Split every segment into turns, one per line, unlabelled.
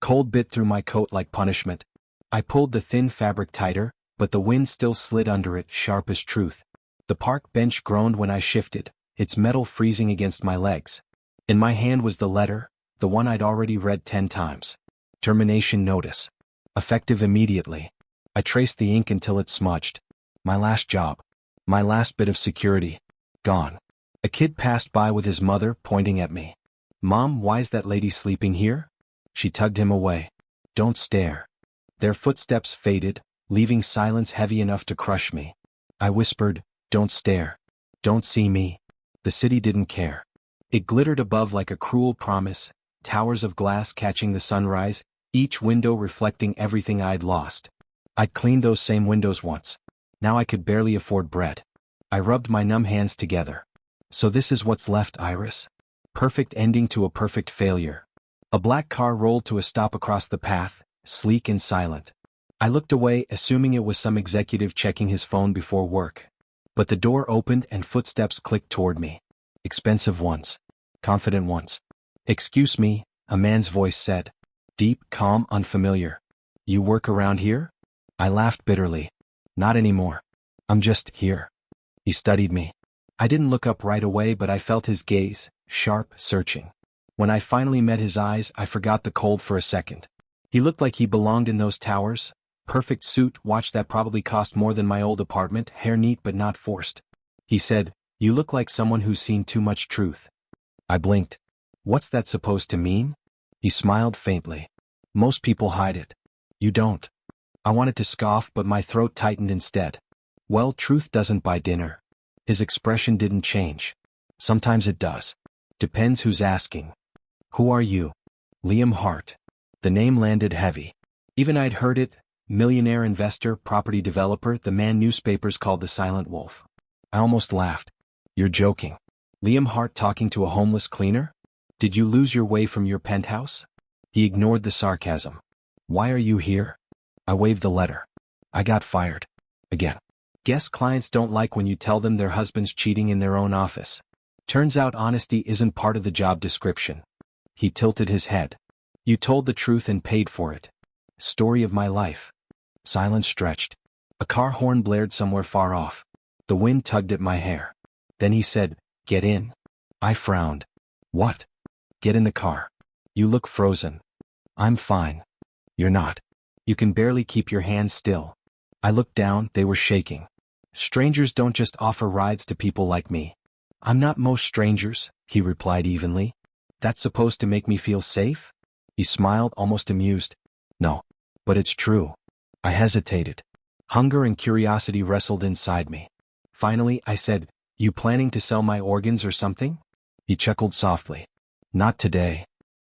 Cold bit through my coat like punishment. I pulled the thin fabric tighter, but the wind still slid under it, sharp as truth. The park bench groaned when I shifted, its metal freezing against my legs. In my hand was the letter, the one I'd already read 10 times. Termination notice. Effective immediately. I traced the ink until it smudged. My last job. My last bit of security. Gone. A kid passed by with his mother, pointing at me. "Mom, why's that lady sleeping here?" She tugged him away. "Don't stare." Their footsteps faded, leaving silence heavy enough to crush me. I whispered, "Don't stare. Don't see me." The city didn't care. It glittered above like a cruel promise, towers of glass catching the sunrise, each window reflecting everything I'd lost. I'd cleaned those same windows once. Now I could barely afford bread. I rubbed my numb hands together. So this is what's left, Iris? Perfect ending to a perfect failure. A black car rolled to a stop across the path, sleek and silent. I looked away, assuming it was some executive checking his phone before work. But the door opened and footsteps clicked toward me. Expensive ones. Confident ones. "Excuse me," a man's voice said. Deep, calm, unfamiliar. "You work around here?" I laughed bitterly. "Not anymore. I'm just here." He studied me. I didn't look up right away, but I felt his gaze, sharp, searching. When I finally met his eyes, I forgot the cold for a second. He looked like he belonged in those towers. Perfect suit, watch that probably cost more than my old apartment, hair neat but not forced. He said, "You look like someone who's seen too much truth." I blinked. "What's that supposed to mean?" He smiled faintly. "Most people hide it. You don't." I wanted to scoff, but my throat tightened instead. "Well, truth doesn't buy dinner." His expression didn't change. "Sometimes it does. Depends who's asking." "Who are you?" "Liam Hart." The name landed heavy. Even I'd heard it. Millionaire investor, property developer, the man newspapers called the Silent Wolf. I almost laughed. "You're joking. Liam Hart talking to a homeless cleaner? Did you lose your way from your penthouse?" He ignored the sarcasm. "Why are you here?" I waved the letter. "I got fired. Again. Guess clients don't like when you tell them their husband's cheating in their own office. Turns out honesty isn't part of the job description." He tilted his head. "You told the truth and paid for it. Story of my life." Silence stretched. A car horn blared somewhere far off. The wind tugged at my hair. Then he said, "Get in." I frowned. "What?" "Get in the car. You look frozen." "I'm fine." "You're not. You can barely keep your hands still." I looked down, they were shaking. "Strangers don't just offer rides to people like me." "I'm not most strangers," he replied evenly. "That's supposed to make me feel safe?" He smiled, almost amused. "No. But it's true." I hesitated. Hunger and curiosity wrestled inside me. Finally, I said, "You planning to sell my organs or something?" He chuckled softly. "Not today."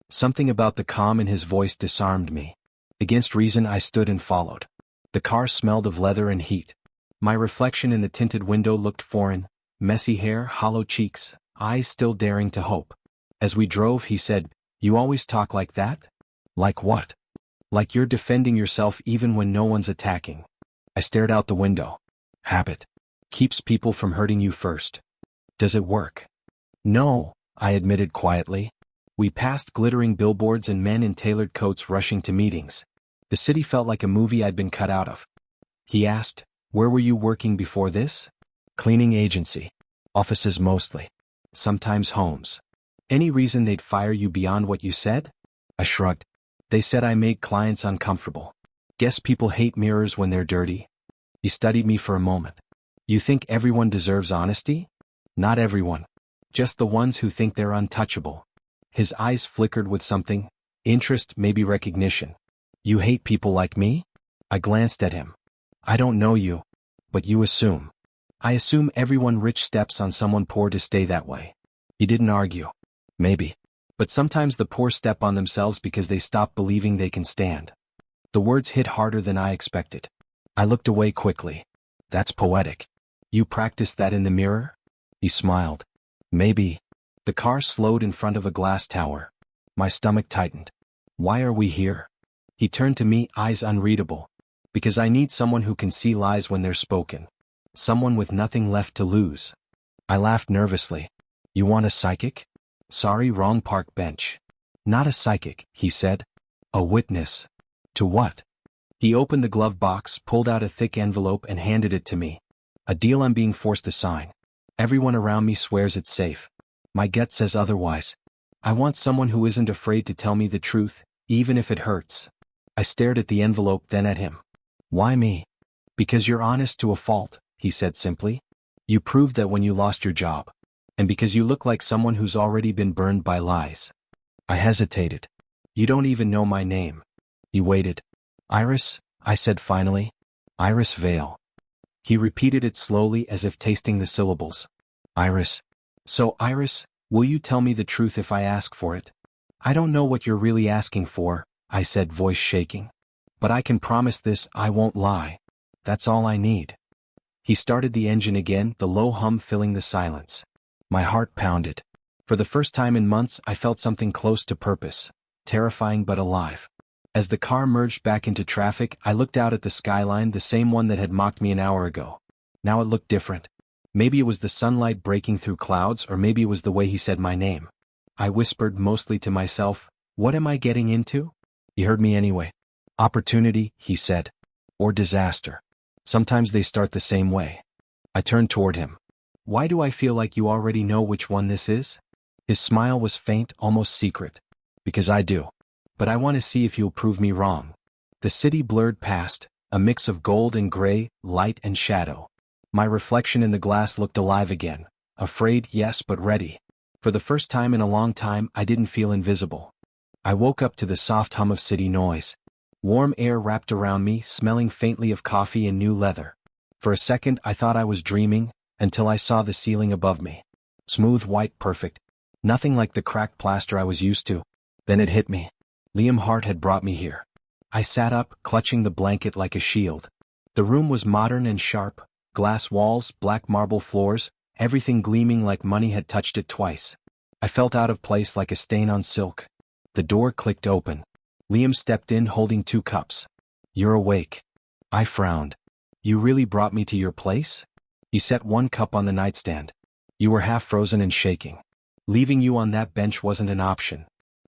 Something about the calm in his voice disarmed me. Against reason, I stood and followed. The car smelled of leather and heat. My reflection in the tinted window looked foreign, messy hair, hollow cheeks, eyes still daring to hope. As we drove, he said, "You always talk like that?" "Like what?" "Like you're defending yourself even when no one's attacking." I stared out the window. "Habit. Keeps people from hurting you first." "Does it work?" "No," I admitted quietly. We passed glittering billboards and men in tailored coats rushing to meetings. The city felt like a movie I'd been cut out of. He asked, "Where were you working before this?" "Cleaning agency. Offices mostly. Sometimes homes." "Any reason they'd fire you beyond what you said?" I shrugged. "They said I made clients uncomfortable. Guess people hate mirrors when they're dirty." He studied me for a moment. "You think everyone deserves honesty?" "Not everyone. Just the ones who think they're untouchable." His eyes flickered with something. Interest, maybe recognition. "You hate people like me?" I glanced at him. "I don't know you. But you assume." "I assume everyone rich steps on someone poor to stay that way." He didn't argue. "Maybe. But sometimes the poor step on themselves because they stop believing they can stand." The words hit harder than I expected. I looked away quickly. "That's poetic. You practiced that in the mirror?" He smiled. "Maybe." The car slowed in front of a glass tower. My stomach tightened. "Why are we here?" He turned to me, eyes unreadable. "Because I need someone who can see lies when they're spoken. Someone with nothing left to lose." I laughed nervously. "You want a psychic?" "Sorry, wrong park bench." "Not a psychic," he said. A witness. To what? He opened the glove box, pulled out a thick envelope and handed it to me. A deal I'm being forced to sign. Everyone around me swears it's safe. My gut says otherwise. I want someone who isn't afraid to tell me the truth, even if it hurts. I stared at the envelope, then at him. Why me? Because you're honest to a fault, he said simply. You proved that when you lost your job. And because you look like someone who's already been burned by lies. I hesitated. You don't even know my name. He waited. Iris, I said finally. Iris Vale. He repeated it slowly as if tasting the syllables. Iris. So Iris, will you tell me the truth if I ask for it? I don't know what you're really asking for, I said, voice shaking. But I can promise this, I won't lie. That's all I need. He started the engine again, the low hum filling the silence. My heart pounded. For the first time in months I felt something close to purpose, terrifying but alive. As the car merged back into traffic, I looked out at the skyline, the same one that had mocked me an hour ago. Now it looked different. Maybe it was the sunlight breaking through clouds, or maybe it was the way he said my name. I whispered mostly to myself, what am I getting into? He heard me anyway. Opportunity, he said. Or disaster. Sometimes they start the same way. I turned toward him. Why do I feel like you already know which one this is? His smile was faint, almost secret. Because I do. But I want to see if you'll prove me wrong. The city blurred past, a mix of gold and gray, light and shadow. My reflection in the glass looked alive again. Afraid, yes, but ready. For the first time in a long time, I didn't feel invisible. I woke up to the soft hum of city noise. Warm air wrapped around me, smelling faintly of coffee and new leather. For a second, I thought I was dreaming, until I saw the ceiling above me. Smooth, white, perfect. Nothing like the cracked plaster I was used to. Then it hit me. Liam Hart had brought me here. I sat up, clutching the blanket like a shield. The room was modern and sharp. Glass walls, black marble floors, everything gleaming like money had touched it twice. I felt out of place like a stain on silk. The door clicked open. Liam stepped in holding 2 cups. You're awake. I frowned. You really brought me to your place? He set 1 cup on the nightstand. You were half frozen and shaking. Leaving you on that bench wasn't an option.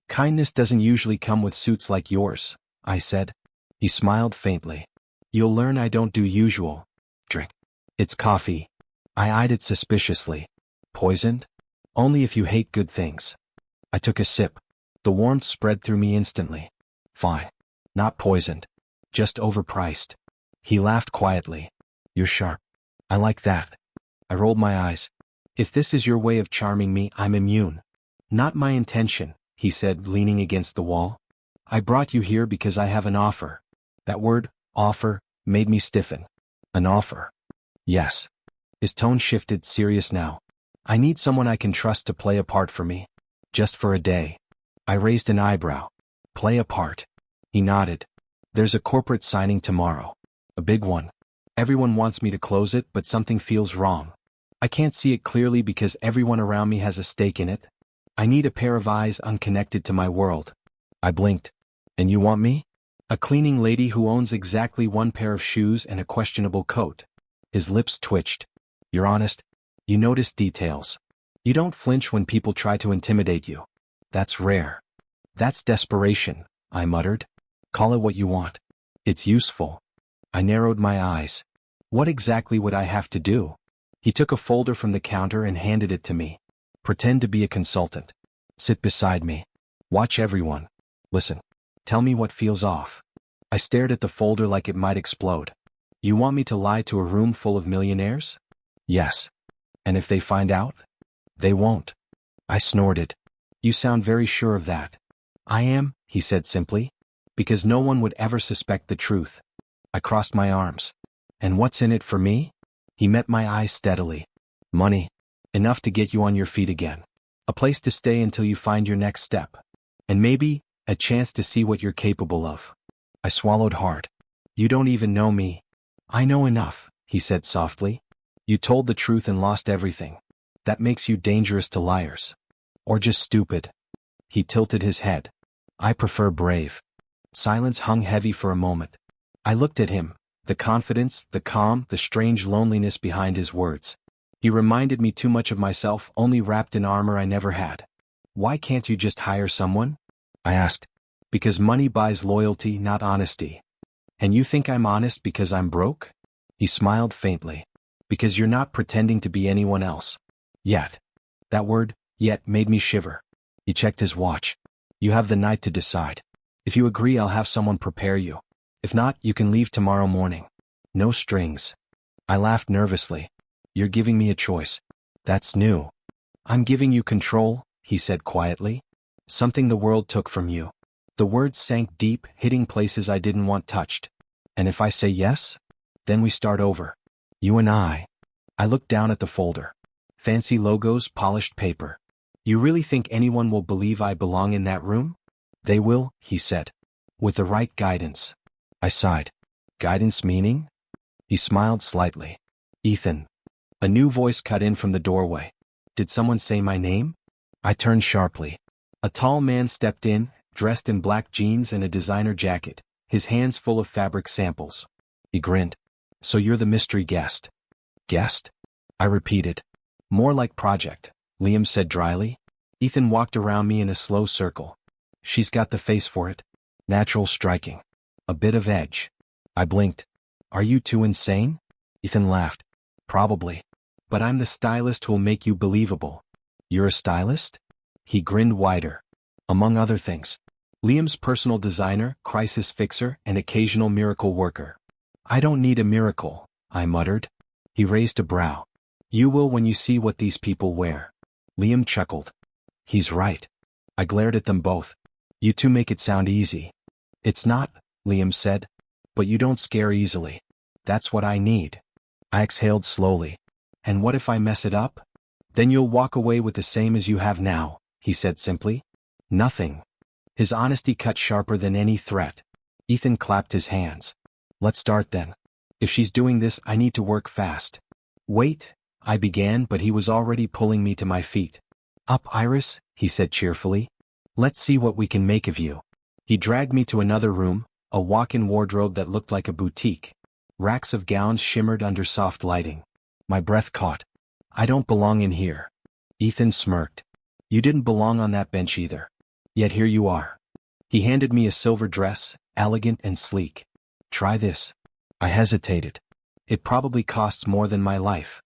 Kindness doesn't usually come with suits like yours, I said. He smiled faintly. You'll learn I don't do usual. Drink. It's coffee. I eyed it suspiciously. Poisoned? Only if you hate good things. I took a sip. The warmth spread through me instantly. Fine. Not poisoned. Just overpriced. He laughed quietly. You're sharp. I like that. I rolled my eyes. If this is your way of charming me, I'm immune. Not my intention, he said, leaning against the wall. I brought you here because I have an offer. That word, offer, made me stiffen. An offer. Yes. His tone shifted, serious now. I need someone I can trust to play a part for me. Just for a day. I raised an eyebrow. Play a part. He nodded. There's a corporate signing tomorrow. A big one. Everyone wants me to close it, but something feels wrong. I can't see it clearly because everyone around me has a stake in it. I need a pair of eyes unconnected to my world. I blinked. And you want me? A cleaning lady who owns exactly 1 pair of shoes and a questionable coat. His lips twitched. You're honest? You notice details. You don't flinch when people try to intimidate you. That's rare. That's desperation, I muttered. Call it what you want. It's useful. I narrowed my eyes. What exactly would I have to do? He took a folder from the counter and handed it to me. Pretend to be a consultant. Sit beside me. Watch everyone. Listen. Tell me what feels off. I stared at the folder like it might explode. You want me to lie to a room full of millionaires? Yes. And if they find out? They won't. I snorted. You sound very sure of that. I am, he said simply. Because no one would ever suspect the truth. I crossed my arms. And what's in it for me? He met my eyes steadily. Money. Enough to get you on your feet again. A place to stay until you find your next step. And maybe, a chance to see what you're capable of. I swallowed hard. You don't even know me. I know enough, he said softly. You told the truth and lost everything. That makes you dangerous to liars. Or just stupid. He tilted his head. I prefer brave. Silence hung heavy for a moment. I looked at him, the confidence, the calm, the strange loneliness behind his words. He reminded me too much of myself, only wrapped in armor I never had. Why can't you just hire someone? I asked. Because money buys loyalty, not honesty. And you think I'm honest because I'm broke? He smiled faintly. Because you're not pretending to be anyone else. Yet. That word, yet, made me shiver. He checked his watch. You have the night to decide. If you agree, I'll have someone prepare you. If not, you can leave tomorrow morning. No strings. I laughed nervously. You're giving me a choice. That's new. I'm giving you control, he said quietly. Something the world took from you. The words sank deep, hitting places I didn't want touched. And if I say yes? Then we start over. You and I. I looked down at the folder. Fancy logos, polished paper. You really think anyone will believe I belong in that room? They will, he said. With the right guidance. I sighed. Guidance meaning? He smiled slightly. Ethan. A new voice cut in from the doorway. Did someone say my name? I turned sharply. A tall man stepped in, dressed in black jeans and a designer jacket, his hands full of fabric samples. He grinned. So you're the mystery guest. Guest? I repeated. More like project, Liam said dryly. Ethan walked around me in a slow circle. She's got the face for it. Natural, striking. A bit of edge. I blinked. Are you two insane? Ethan laughed. Probably. But I'm the stylist who'll make you believable. You're a stylist? He grinned wider. Among other things. Liam's personal designer, crisis fixer, and occasional miracle worker. I don't need a miracle, I muttered. He raised a brow. You will when you see what these people wear. Liam chuckled. He's right. I glared at them both. You two make it sound easy. It's not, Liam said. But you don't scare easily. That's what I need. I exhaled slowly. And what if I mess it up? Then you'll walk away with the same as you have now, he said simply. Nothing. His honesty cut sharper than any threat. Ethan clapped his hands. Let's start then. If she's doing this, I need to work fast. Wait, I began, but he was already pulling me to my feet. Up, Iris, he said cheerfully. Let's see what we can make of you. He dragged me to another room, a walk-in wardrobe that looked like a boutique. Racks of gowns shimmered under soft lighting. My breath caught. I don't belong in here. Ethan smirked. You didn't belong on that bench either. Yet here you are. He handed me a silver dress, elegant and sleek. Try this. I hesitated. It probably costs more than my life.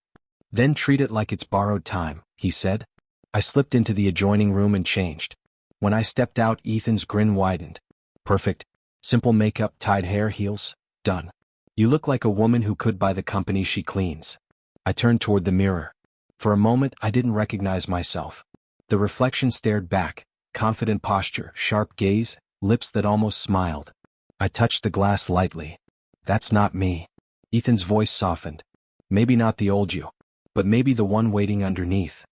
Then treat it like it's borrowed time, he said. I slipped into the adjoining room and changed. When I stepped out, Ethan's grin widened. Perfect. Simple makeup, tied hair, heels, done. You look like a woman who could buy the company she cleans. I turned toward the mirror. For a moment, I didn't recognize myself. The reflection stared back, confident posture, sharp gaze, lips that almost smiled. I touched the glass lightly. That's not me. Ethan's voice softened. Maybe not the old you, but maybe the one waiting underneath.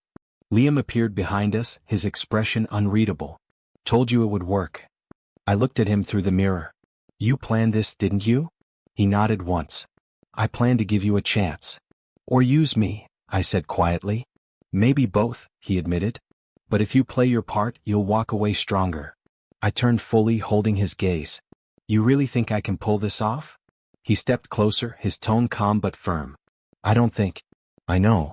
Liam appeared behind us, his expression unreadable. Told you it would work. I looked at him through the mirror. You planned this, didn't you? He nodded once. I planned to give you a chance. Or use me, I said quietly. Maybe both, he admitted. But if you play your part, you'll walk away stronger. I turned fully, holding his gaze. You really think I can pull this off? He stepped closer, his tone calm but firm. I don't think. I know.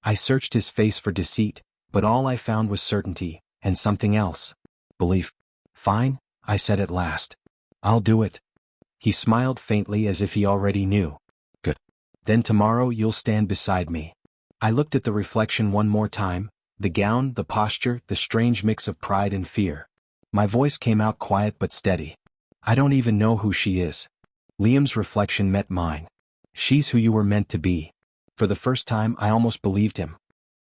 I searched his face for deceit, but all I found was certainty, and something else. Belief. Fine, I said at last. I'll do it. He smiled faintly as if he already knew. Good. Then tomorrow you'll stand beside me. I looked at the reflection one more time, the gown, the posture, the strange mix of pride and fear. My voice came out quiet but steady. I don't even know who she is. Liam's reflection met mine. She's who you were meant to be. For the first time, I almost believed him.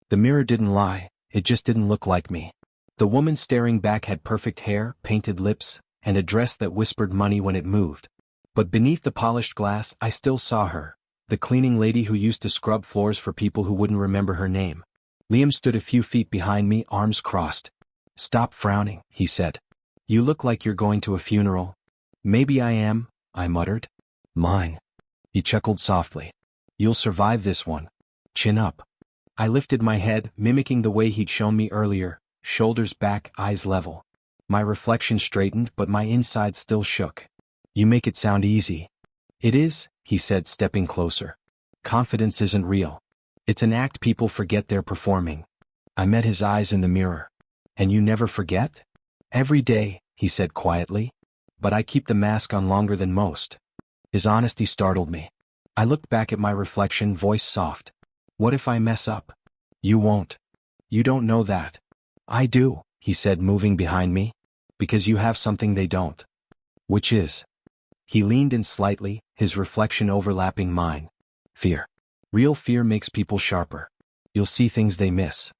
The mirror didn't lie, it just didn't look like me. The woman staring back had perfect hair, painted lips, and a dress that whispered money when it moved. But beneath the polished glass, I still saw her, the cleaning lady who used to scrub floors for people who wouldn't remember her name. Liam stood a few feet behind me, arms crossed. Stop frowning, he said. You look like you're going to a funeral. Maybe I am, I muttered. Mine. He chuckled softly. You'll survive this one. Chin up. I lifted my head, mimicking the way he'd shown me earlier, shoulders back, eyes level. My reflection straightened, but my inside still shook. You make it sound easy. It is, he said, stepping closer. Confidence isn't real. It's an act people forget they're performing. I met his eyes in the mirror. And you never forget? Every day, he said quietly. But I keep the mask on longer than most. His honesty startled me. I looked back at my reflection, voice soft. What if I mess up? You won't. You don't know that. I do, he said, moving behind me. Because you have something they don't. Which is? He leaned in slightly, his reflection overlapping mine. Fear. Real fear makes people sharper. You'll see things they miss.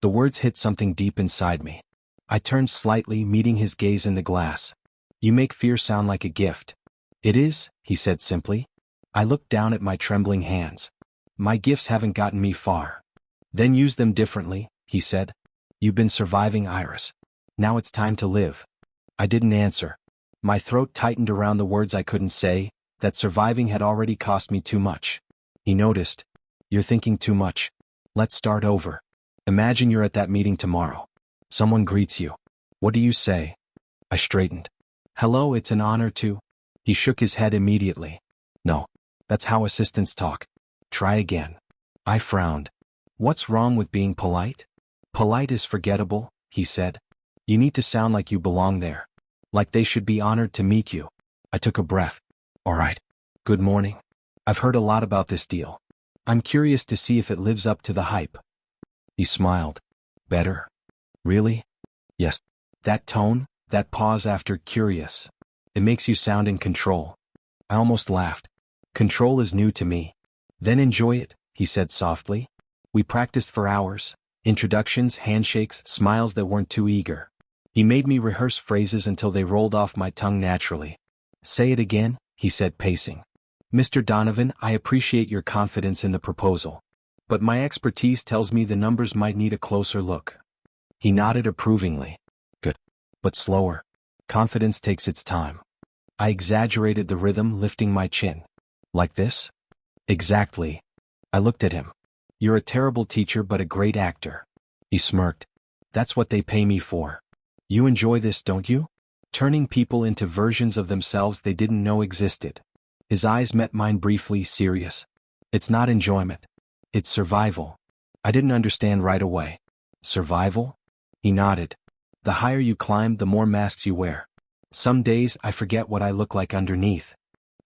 The words hit something deep inside me. I turned slightly, meeting his gaze in the glass. You make fear sound like a gift. It is, he said simply. I looked down at my trembling hands. My gifts haven't gotten me far. Then use them differently, he said. You've been surviving, Iris. Now it's time to live. I didn't answer. My throat tightened around the words I couldn't say, that surviving had already cost me too much. He noticed. You're thinking too much. Let's start over. Imagine you're at that meeting tomorrow. Someone greets you. What do you say? I straightened. Hello, it's an honor to. He shook his head immediately. No. That's how assistants talk. Try again. I frowned. What's wrong with being polite? Polite is forgettable, he said. You need to sound like you belong there. Like they should be honored to meet you. I took a breath. All right. Good morning. I've heard a lot about this deal. I'm curious to see if it lives up to the hype. He smiled. Better? Really? Yes. That tone, that pause after curious. It makes you sound in control. I almost laughed. Control is new to me. Then enjoy it, he said softly. We practiced for hours. Introductions, handshakes, smiles that weren't too eager. He made me rehearse phrases until they rolled off my tongue naturally. Say it again, he said, pacing. Mr. Donovan, I appreciate your confidence in the proposal. But my expertise tells me the numbers might need a closer look. He nodded approvingly. Good. But slower. Confidence takes its time. I exaggerated the rhythm, lifting my chin. Like this? Exactly. I looked at him. You're a terrible teacher but a great actor. He smirked. That's what they pay me for. You enjoy this, don't you? Turning people into versions of themselves they didn't know existed. His eyes met mine briefly, serious. It's not enjoyment. It's survival. I didn't understand right away. Survival? He nodded. The higher you climb, the more masks you wear. Some days I forget what I look like underneath.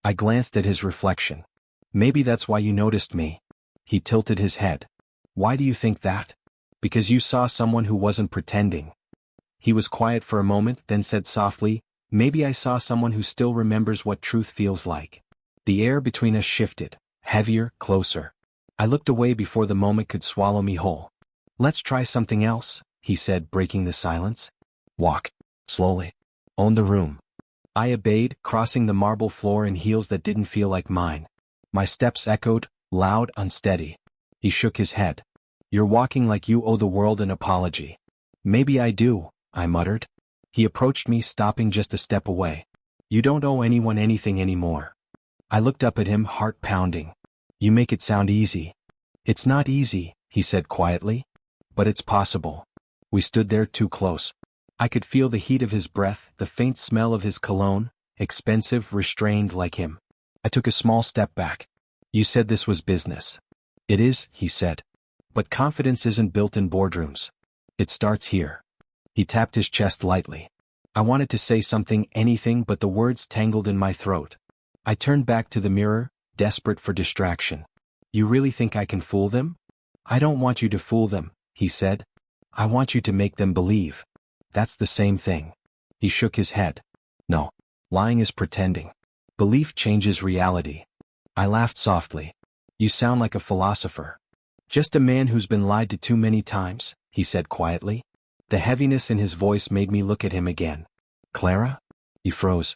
I glanced at his reflection. Maybe that's why you noticed me. He tilted his head. Why do you think that? Because you saw someone who wasn't pretending. He was quiet for a moment, then said softly, maybe I saw someone who still remembers what truth feels like. The air between us shifted, heavier, closer. I looked away before the moment could swallow me whole. Let's try something else, he said, breaking the silence. Walk. Slowly. Own the room. I obeyed, crossing the marble floor in heels that didn't feel like mine. My steps echoed, loud, unsteady. He shook his head. You're walking like you owe the world an apology. Maybe I do, I muttered. He approached me, stopping just a step away. You don't owe anyone anything anymore. I looked up at him, heart pounding. You make it sound easy. It's not easy, he said quietly. But it's possible. We stood there too close. I could feel the heat of his breath, the faint smell of his cologne, expensive, restrained like him. I took a small step back. You said this was business. It is, he said. But confidence isn't built in boardrooms. It starts here. He tapped his chest lightly. I wanted to say something, anything, but the words tangled in my throat. I turned back to the mirror, desperate for distraction. You really think I can fool them? I don't want you to fool them, he said. I want you to make them believe. That's the same thing. He shook his head. No. Lying is pretending. Belief changes reality. I laughed softly. You sound like a philosopher. Just a man who's been lied to too many times, he said quietly. The heaviness in his voice made me look at him again. Clara? He froze.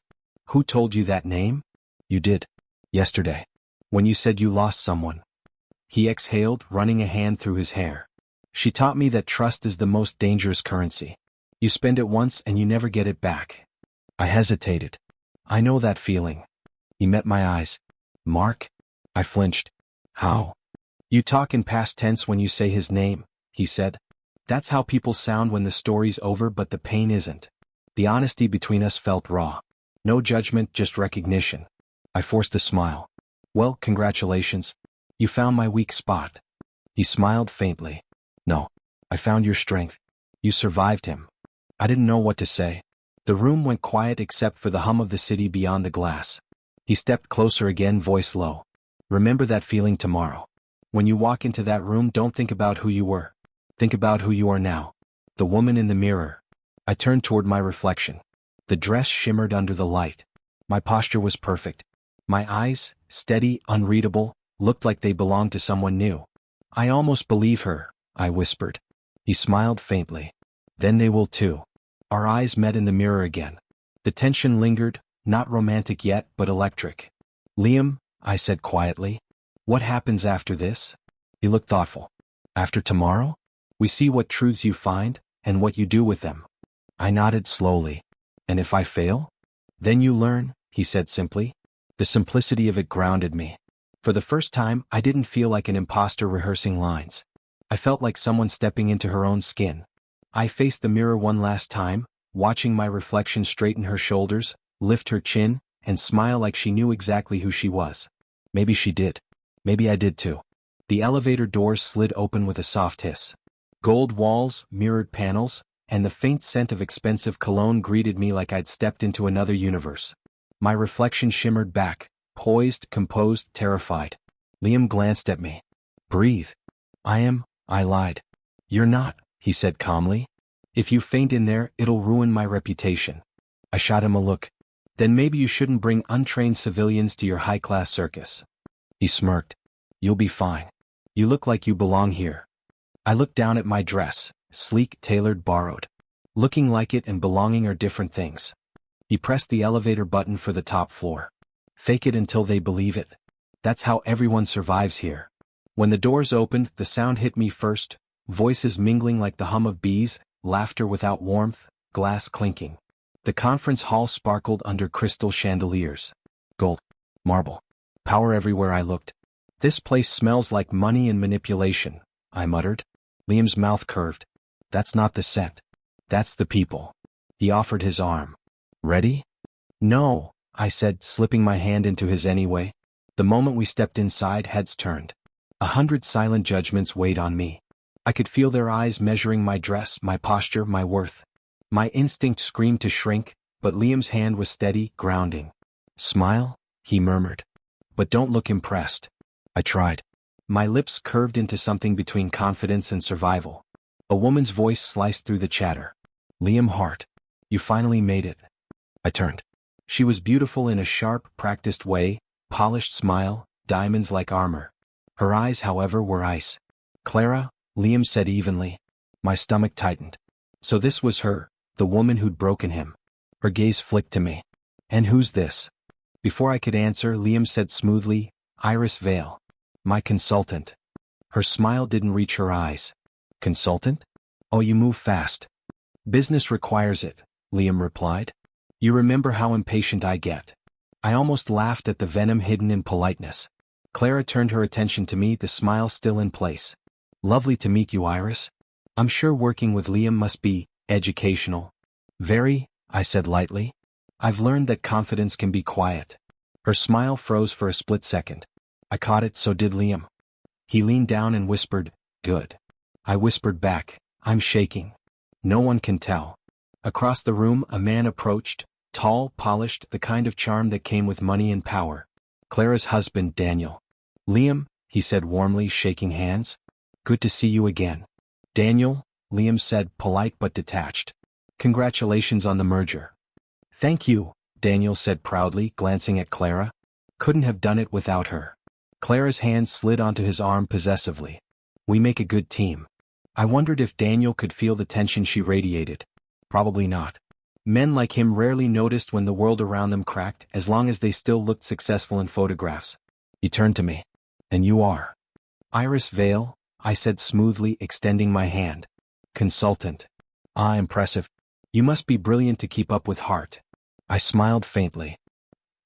Who told you that name? You did. Yesterday. When you said you lost someone. He exhaled, running a hand through his hair. She taught me that trust is the most dangerous currency. You spend it once and you never get it back. I hesitated. I know that feeling. He met my eyes. Mark? I flinched. How? You talk in past tense when you say his name, he said. That's how people sound when the story's over, but the pain isn't. The honesty between us felt raw. No judgment, just recognition. I forced a smile. Well, congratulations. You found my weak spot. He smiled faintly. No. I found your strength. You survived him. I didn't know what to say. The room went quiet except for the hum of the city beyond the glass. He stepped closer again, voice low. Remember that feeling tomorrow. When you walk into that room, don't think about who you were. Think about who you are now. The woman in the mirror. I turned toward my reflection. The dress shimmered under the light. My posture was perfect. My eyes, steady, unreadable, looked like they belonged to someone new. I almost believe her, I whispered. He smiled faintly. Then they will too. Our eyes met in the mirror again. The tension lingered, not romantic yet, but electric. Liam, I said quietly, what happens after this? He looked thoughtful. After tomorrow? We see what truths you find, and what you do with them. I nodded slowly. And if I fail? Then you learn, he said simply. The simplicity of it grounded me. For the first time, I didn't feel like an imposter rehearsing lines. I felt like someone stepping into her own skin. I faced the mirror one last time, watching my reflection straighten her shoulders, lift her chin, and smile like she knew exactly who she was. Maybe she did. Maybe I did too. The elevator doors slid open with a soft hiss. Gold walls, mirrored panels, and the faint scent of expensive cologne greeted me like I'd stepped into another universe. My reflection shimmered back, poised, composed, terrified. Liam glanced at me. Breathe. I lied. You're not, he said calmly. If you faint in there, it'll ruin my reputation. I shot him a look. Then maybe you shouldn't bring untrained civilians to your high-class circus. He smirked. You'll be fine. You look like you belong here. I looked down at my dress, sleek, tailored, borrowed. Looking like it and belonging are different things. He pressed the elevator button for the top floor. Fake it until they believe it. That's how everyone survives here. When the doors opened, the sound hit me first, voices mingling like the hum of bees, laughter without warmth, glass clinking. The conference hall sparkled under crystal chandeliers. Gold. Marble. Power everywhere I looked. This place smells like money and manipulation, I muttered. Liam's mouth curved. That's not the scent. That's the people. He offered his arm. Ready? No, I said, slipping my hand into his anyway. The moment we stepped inside, heads turned. 100 silent judgments weighed on me. I could feel their eyes measuring my dress, my posture, my worth. My instinct screamed to shrink, but Liam's hand was steady, grounding. Smile, he murmured. But don't look impressed. I tried. My lips curved into something between confidence and survival. A woman's voice sliced through the chatter. Liam Hart. You finally made it. I turned. She was beautiful in a sharp, practiced way, polished smile, diamonds like armor. Her eyes, however, were ice. Clara, Liam said evenly. My stomach tightened. So this was her, the woman who'd broken him. Her gaze flicked to me. And who's this? Before I could answer, Liam said smoothly, Iris Vale. My consultant. Her smile didn't reach her eyes. Consultant? Oh, you move fast. Business requires it, Liam replied. You remember how impatient I get. I almost laughed at the venom hidden in politeness. Clara turned her attention to me, the smile still in place. Lovely to meet you, Iris. I'm sure working with Liam must be educational. Very, I said lightly. I've learned that confidence can be quiet. Her smile froze for a split second. I caught it, so did Liam. He leaned down and whispered, good. I whispered back, I'm shaking. No one can tell. Across the room, a man approached, tall, polished, the kind of charm that came with money and power. Clara's husband, Daniel. Liam, he said warmly, shaking hands. Good to see you again. Daniel, Liam said, polite but detached. Congratulations on the merger. Thank you, Daniel said proudly, glancing at Clara. Couldn't have done it without her. Clara's hand slid onto his arm possessively. We make a good team. I wondered if Daniel could feel the tension she radiated. Probably not. Men like him rarely noticed when the world around them cracked, as long as they still looked successful in photographs. He turned to me. And you are? Iris Vale, I said smoothly, extending my hand. Consultant. Ah, impressive. You must be brilliant to keep up with Hart. I smiled faintly.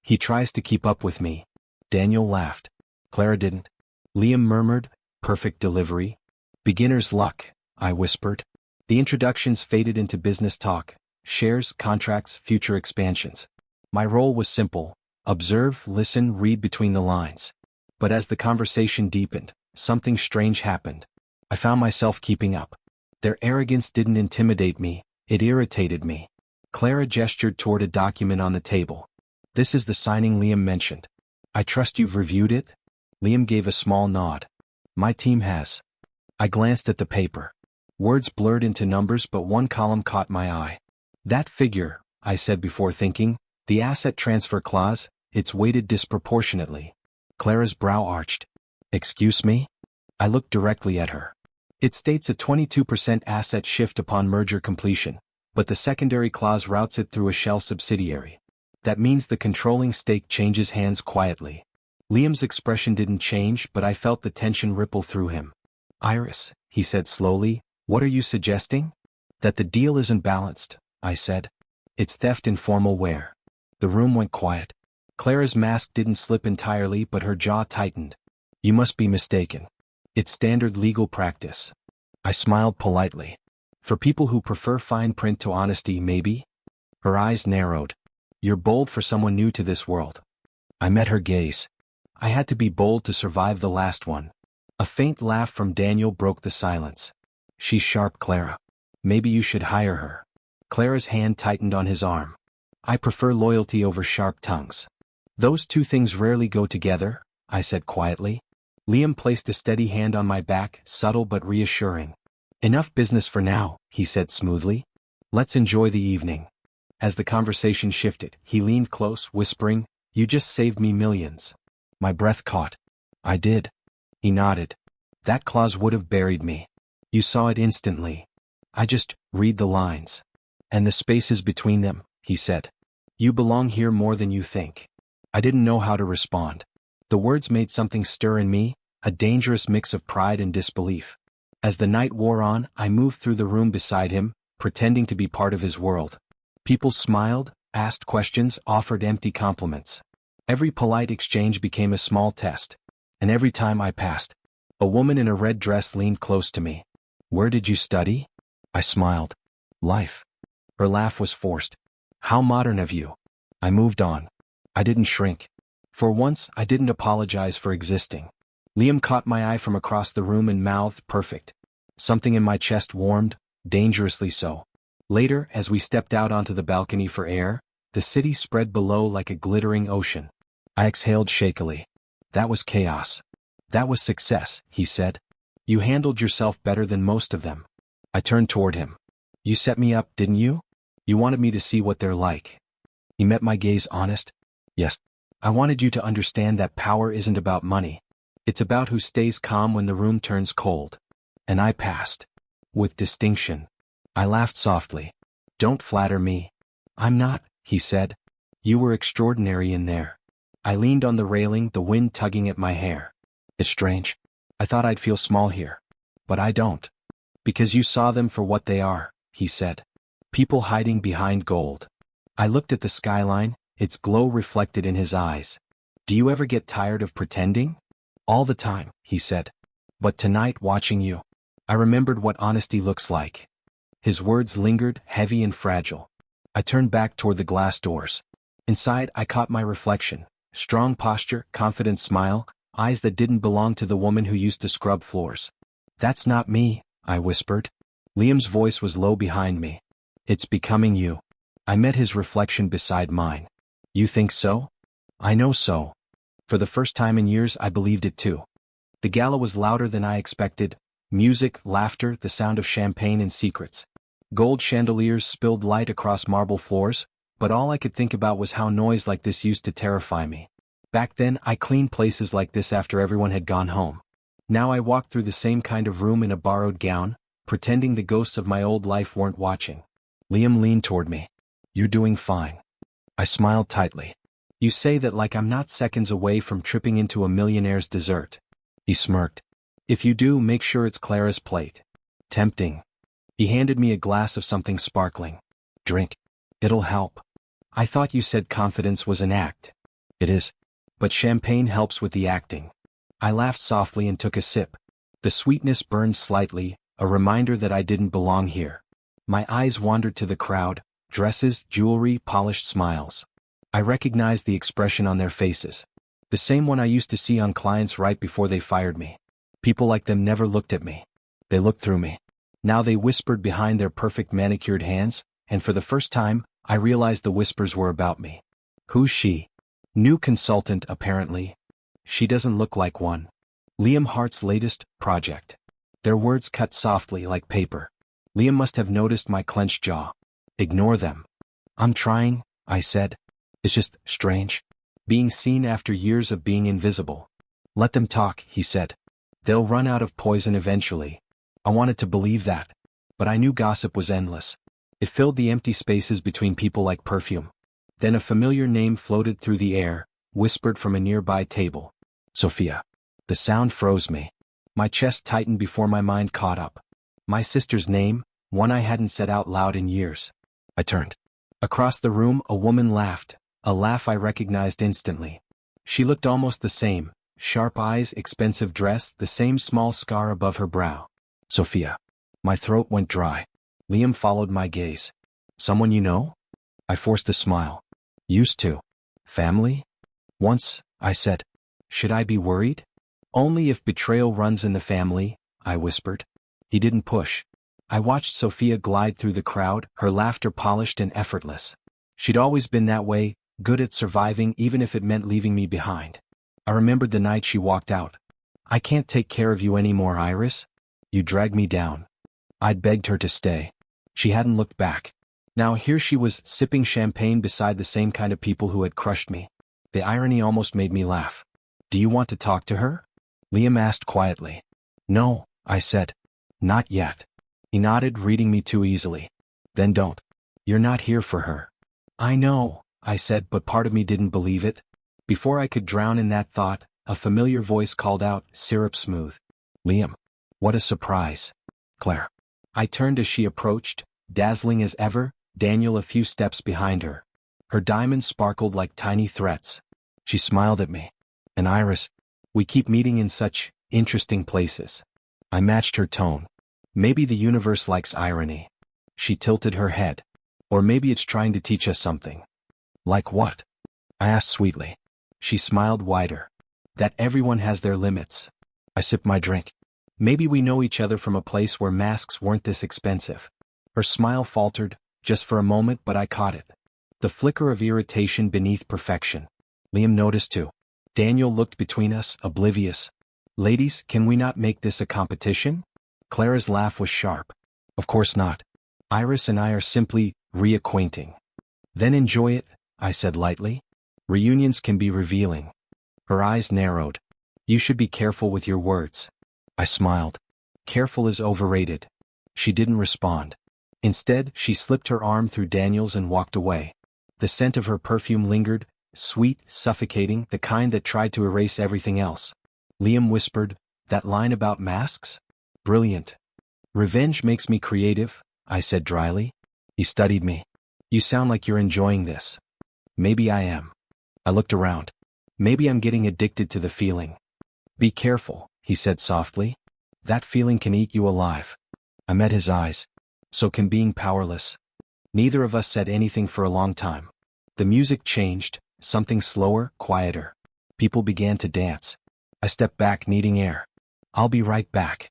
He tries to keep up with me. Daniel laughed. Clara didn't. Liam murmured, perfect delivery. Beginner's luck, I whispered. The introductions faded into business talk. Shares, contracts, future expansions. My role was simple. Observe, listen, read between the lines. But as the conversation deepened, something strange happened. I found myself keeping up. Their arrogance didn't intimidate me, it irritated me. Clara gestured toward a document on the table. This is the signing Liam mentioned. I trust you've reviewed it? Liam gave a small nod. My team has. I glanced at the paper. Words blurred into numbers, but one column caught my eye. That figure, I said before thinking, the asset transfer clause, it's weighted disproportionately. Clara's brow arched. Excuse me? I looked directly at her. It states a 22% asset shift upon merger completion, but the secondary clause routes it through a shell subsidiary. That means the controlling stake changes hands quietly. Liam's expression didn't change, but I felt the tension ripple through him. Iris, he said slowly, what are you suggesting? That the deal isn't balanced, I said. It's theft in formal wear. The room went quiet. Clara's mask didn't slip entirely, but her jaw tightened. You must be mistaken. It's standard legal practice. I smiled politely. For people who prefer fine print to honesty, maybe? Her eyes narrowed. You're bold for someone new to this world. I met her gaze. I had to be bold to survive the last one. A faint laugh from Daniel broke the silence. She's sharp, Clara. Maybe you should hire her. Clara's hand tightened on his arm. I prefer loyalty over sharp tongues. Those two things rarely go together, I said quietly. Liam placed a steady hand on my back, subtle but reassuring. Enough business for now, he said smoothly. Let's enjoy the evening. As the conversation shifted, he leaned close, whispering, You just saved me millions. My breath caught. I did. He nodded. That clause would have buried me. You saw it instantly. I just read the lines. And the spaces between them, he said. You belong here more than you think. I didn't know how to respond. The words made something stir in me, a dangerous mix of pride and disbelief. As the night wore on, I moved through the room beside him, pretending to be part of his world. People smiled, asked questions, offered empty compliments. Every polite exchange became a small test. And every time I passed, a woman in a red dress leaned close to me. Where did you study? I smiled. Life. Her laugh was forced. How modern of you. I moved on. I didn't shrink. For once, I didn't apologize for existing. Liam caught my eye from across the room and mouthed, Perfect. Something in my chest warmed, dangerously so. Later, as we stepped out onto the balcony for air, the city spread below like a glittering ocean. I exhaled shakily. That was chaos. That was success, he said. You handled yourself better than most of them. I turned toward him. You set me up, didn't you? You wanted me to see what they're like. He met my gaze honest. Yes. I wanted you to understand that power isn't about money. It's about who stays calm when the room turns cold. And I passed. With distinction. I laughed softly. Don't flatter me. I'm not, he said. You were extraordinary in there. I leaned on the railing, the wind tugging at my hair. It's strange. I thought I'd feel small here. But I don't. Because you saw them for what they are, he said. People hiding behind gold. I looked at the skyline, its glow reflected in his eyes. Do you ever get tired of pretending? All the time, he said. But tonight, watching you, I remembered what honesty looks like. His words lingered, heavy and fragile. I turned back toward the glass doors. Inside, I caught my reflection. Strong posture, confident smile, eyes that didn't belong to the woman who used to scrub floors. That's not me, I whispered. Liam's voice was low behind me. It's becoming you. I met his reflection beside mine. You think so? I know so. For the first time in years, I believed it too. The gala was louder than I expected. Music, laughter, the sound of champagne and secrets. Gold chandeliers spilled light across marble floors, but all I could think about was how noise like this used to terrify me. Back then, I cleaned places like this after everyone had gone home. Now I walked through the same kind of room in a borrowed gown, pretending the ghosts of my old life weren't watching. Liam leaned toward me. You're doing fine. I smiled tightly. You say that like I'm not seconds away from tripping into a millionaire's dessert. He smirked. If you do, make sure it's Clara's plate. Tempting. He handed me a glass of something sparkling. Drink. It'll help. I thought you said confidence was an act. It is. But champagne helps with the acting. I laughed softly and took a sip. The sweetness burned slightly, a reminder that I didn't belong here. My eyes wandered to the crowd, dresses, jewelry, polished smiles. I recognized the expression on their faces. The same one I used to see on clients right before they fired me. People like them never looked at me. They looked through me. Now they whispered behind their perfect manicured hands, and for the first time, I realized the whispers were about me. Who's she? New consultant, apparently. She doesn't look like one. Liam Hart's latest project. Their words cut softly like paper. Liam must have noticed my clenched jaw. Ignore them. I'm trying, I said. It's just strange. Being seen after years of being invisible. Let them talk, he said. They'll run out of poison eventually. I wanted to believe that. But I knew gossip was endless. It filled the empty spaces between people like perfume. Then a familiar name floated through the air, whispered from a nearby table. Sophia. The sound froze me. My chest tightened before my mind caught up. My sister's name, one I hadn't said out loud in years. I turned. Across the room, a woman laughed, a laugh I recognized instantly. She looked almost the same, sharp eyes, expensive dress, the same small scar above her brow. Sophia. My throat went dry. Liam followed my gaze. Someone you know? I forced a smile. Used to. Family? Once, I said. Should I be worried? Only if betrayal runs in the family, I whispered. He didn't push. I watched Sophia glide through the crowd, her laughter polished and effortless. She'd always been that way, good at surviving even if it meant leaving me behind. I remembered the night she walked out. I can't take care of you anymore, Iris. You dragged me down. I'd begged her to stay. She hadn't looked back. Now here she was, sipping champagne beside the same kind of people who had crushed me. The irony almost made me laugh. Do you want to talk to her? Liam asked quietly. No, I said. Not yet. He nodded, reading me too easily. Then don't. You're not here for her. I know, I said, but part of me didn't believe it. Before I could drown in that thought, a familiar voice called out, syrup smooth. Liam. What a surprise. Claire. I turned as she approached, dazzling as ever, Daniel a few steps behind her. Her diamonds sparkled like tiny threats. She smiled at me. And Iris, we keep meeting in such interesting places. I matched her tone. Maybe the universe likes irony. She tilted her head. Or maybe it's trying to teach us something. Like what? I asked sweetly. She smiled wider. That everyone has their limits. I sipped my drink. Maybe we know each other from a place where masks weren't this expensive. Her smile faltered, just for a moment, but I caught it. The flicker of irritation beneath perfection. Liam noticed too. Daniel looked between us, oblivious. Ladies, can we not make this a competition? Clara's laugh was sharp. Of course not. Iris and I are simply reacquainting. Then enjoy it, I said lightly. Reunions can be revealing. Her eyes narrowed. You should be careful with your words. I smiled. Careful is overrated. She didn't respond. Instead, she slipped her arm through Daniel's and walked away. The scent of her perfume lingered, sweet, suffocating, the kind that tried to erase everything else. Liam whispered, that line about masks? Brilliant. Revenge makes me creative, I said dryly. He studied me. You sound like you're enjoying this. Maybe I am. I looked around. Maybe I'm getting addicted to the feeling. Be careful, he said softly. That feeling can eat you alive. I met his eyes. So can being powerless. Neither of us said anything for a long time. The music changed, something slower, quieter. People began to dance. I stepped back, needing air. I'll be right back.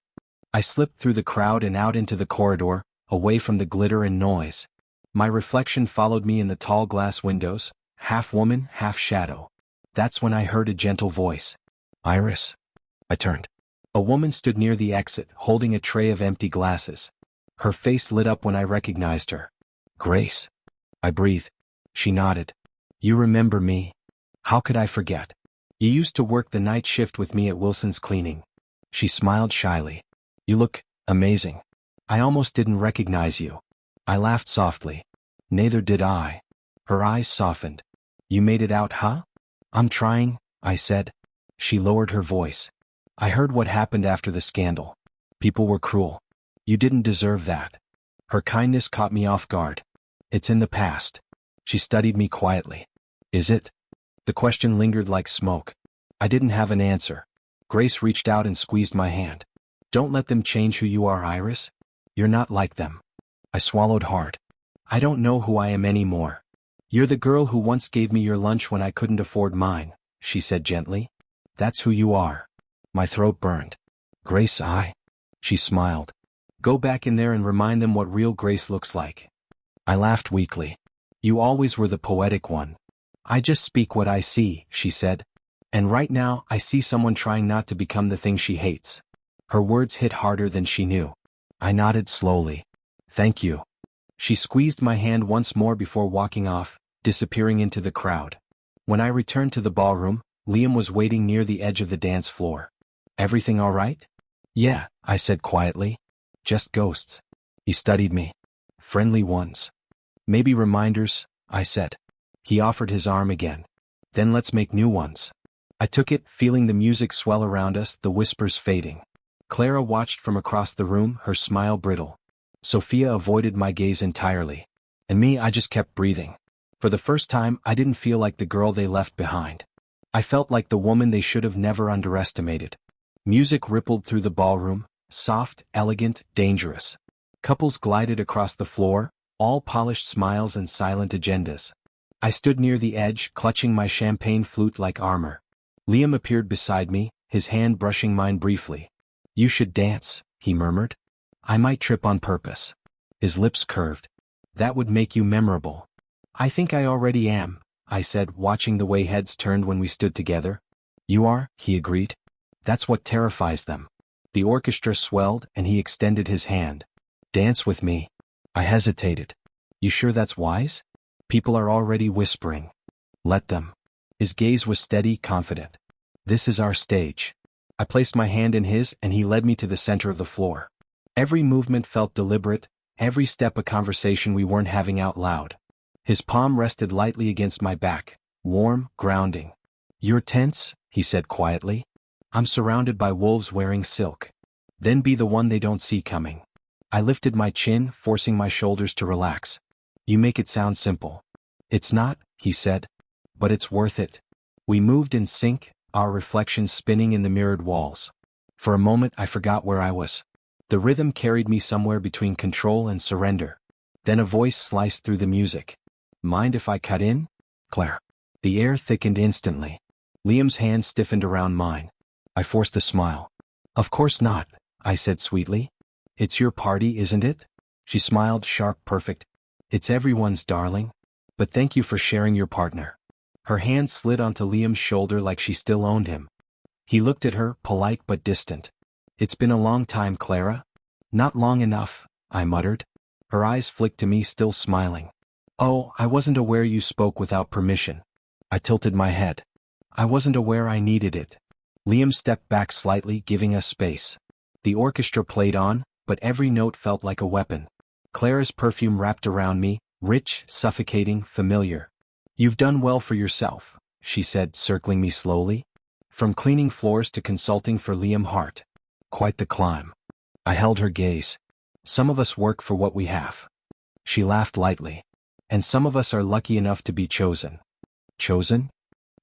I slipped through the crowd and out into the corridor, away from the glitter and noise. My reflection followed me in the tall glass windows, half woman, half shadow. That's when I heard a gentle voice. Iris. I turned. A woman stood near the exit, holding a tray of empty glasses. Her face lit up when I recognized her. Grace. I breathed. She nodded. You remember me? How could I forget? You used to work the night shift with me at Wilson's Cleaning. She smiled shyly. You look amazing. I almost didn't recognize you. I laughed softly. Neither did I. Her eyes softened. You made it out, huh? I'm trying, I said. She lowered her voice. I heard what happened after the scandal. People were cruel. You didn't deserve that. Her kindness caught me off guard. It's in the past. She studied me quietly. Is it? The question lingered like smoke. I didn't have an answer. Grace reached out and squeezed my hand. Don't let them change who you are, Iris. You're not like them. I swallowed hard. I don't know who I am anymore. You're the girl who once gave me your lunch when I couldn't afford mine, she said gently. That's who you are. My throat burned. Grace, She smiled. Go back in there and remind them what real grace looks like. I laughed weakly. You always were the poetic one. I just speak what I see, she said. And right now, I see someone trying not to become the thing she hates. Her words hit harder than she knew. I nodded slowly. Thank you. She squeezed my hand once more before walking off, disappearing into the crowd. When I returned to the ballroom, Liam was waiting near the edge of the dance floor. Everything all right? Yeah, I said quietly. Just ghosts. He studied me. Friendly ones. Maybe reminders, I said. He offered his arm again. Then let's make new ones. I took it, feeling the music swell around us, the whispers fading. Clara watched from across the room, her smile brittle. Sophia avoided my gaze entirely. And me, I just kept breathing. For the first time, I didn't feel like the girl they left behind. I felt like the woman they should have never underestimated. Music rippled through the ballroom, soft, elegant, dangerous. Couples glided across the floor, all polished smiles and silent agendas. I stood near the edge, clutching my champagne flute like armor. Liam appeared beside me, his hand brushing mine briefly. You should dance, he murmured. I might trip on purpose. His lips curved. That would make you memorable. I think I already am, I said, watching the way heads turned when we stood together. You are, he agreed. That's what terrifies them. The orchestra swelled and he extended his hand. Dance with me. I hesitated. You sure that's wise? People are already whispering. Let them. His gaze was steady, confident. This is our stage. I placed my hand in his and he led me to the center of the floor. Every movement felt deliberate, every step a conversation we weren't having out loud. His palm rested lightly against my back, warm, grounding. You're tense, he said quietly. I'm surrounded by wolves wearing silk. Then be the one they don't see coming. I lifted my chin, forcing my shoulders to relax. You make it sound simple. It's not, he said. But it's worth it. We moved in sync, our reflections spinning in the mirrored walls. For a moment I forgot where I was. The rhythm carried me somewhere between control and surrender. Then a voice sliced through the music. Mind if I cut in? Claire. The air thickened instantly. Liam's hand stiffened around mine. I forced a smile. Of course not, I said sweetly. It's your party, isn't it? She smiled, sharp, perfect. It's everyone's, darling. But thank you for sharing your partner. Her hand slid onto Liam's shoulder like she still owned him. He looked at her, polite but distant. It's been a long time, Clara. Not long enough, I muttered. Her eyes flicked to me, still smiling. Oh, I wasn't aware you spoke without permission. I tilted my head. I wasn't aware I needed it. Liam stepped back slightly, giving us space. The orchestra played on, but every note felt like a weapon. Clara's perfume wrapped around me, rich, suffocating, familiar. You've done well for yourself, she said, circling me slowly. From cleaning floors to consulting for Liam Hart. Quite the climb. I held her gaze. Some of us work for what we have. She laughed lightly. And some of us are lucky enough to be chosen. Chosen?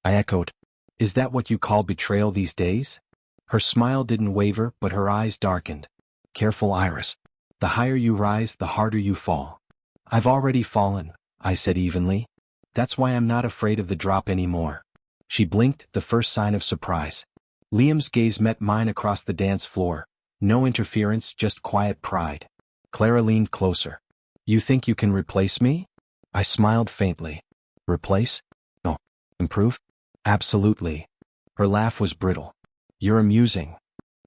I echoed. Is that what you call betrayal these days? Her smile didn't waver, but her eyes darkened. Careful, Iris. The higher you rise, the harder you fall. I've already fallen, I said evenly. That's why I'm not afraid of the drop anymore. She blinked, the first sign of surprise. Liam's gaze met mine across the dance floor. No interference, just quiet pride. Clara leaned closer. You think you can replace me? I smiled faintly. Replace? No. Improve? Absolutely. Her laugh was brittle. You're amusing.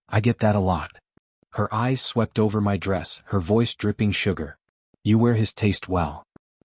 I get that a lot. Her eyes swept over my dress, her voice dripping sugar. You wear his taste well.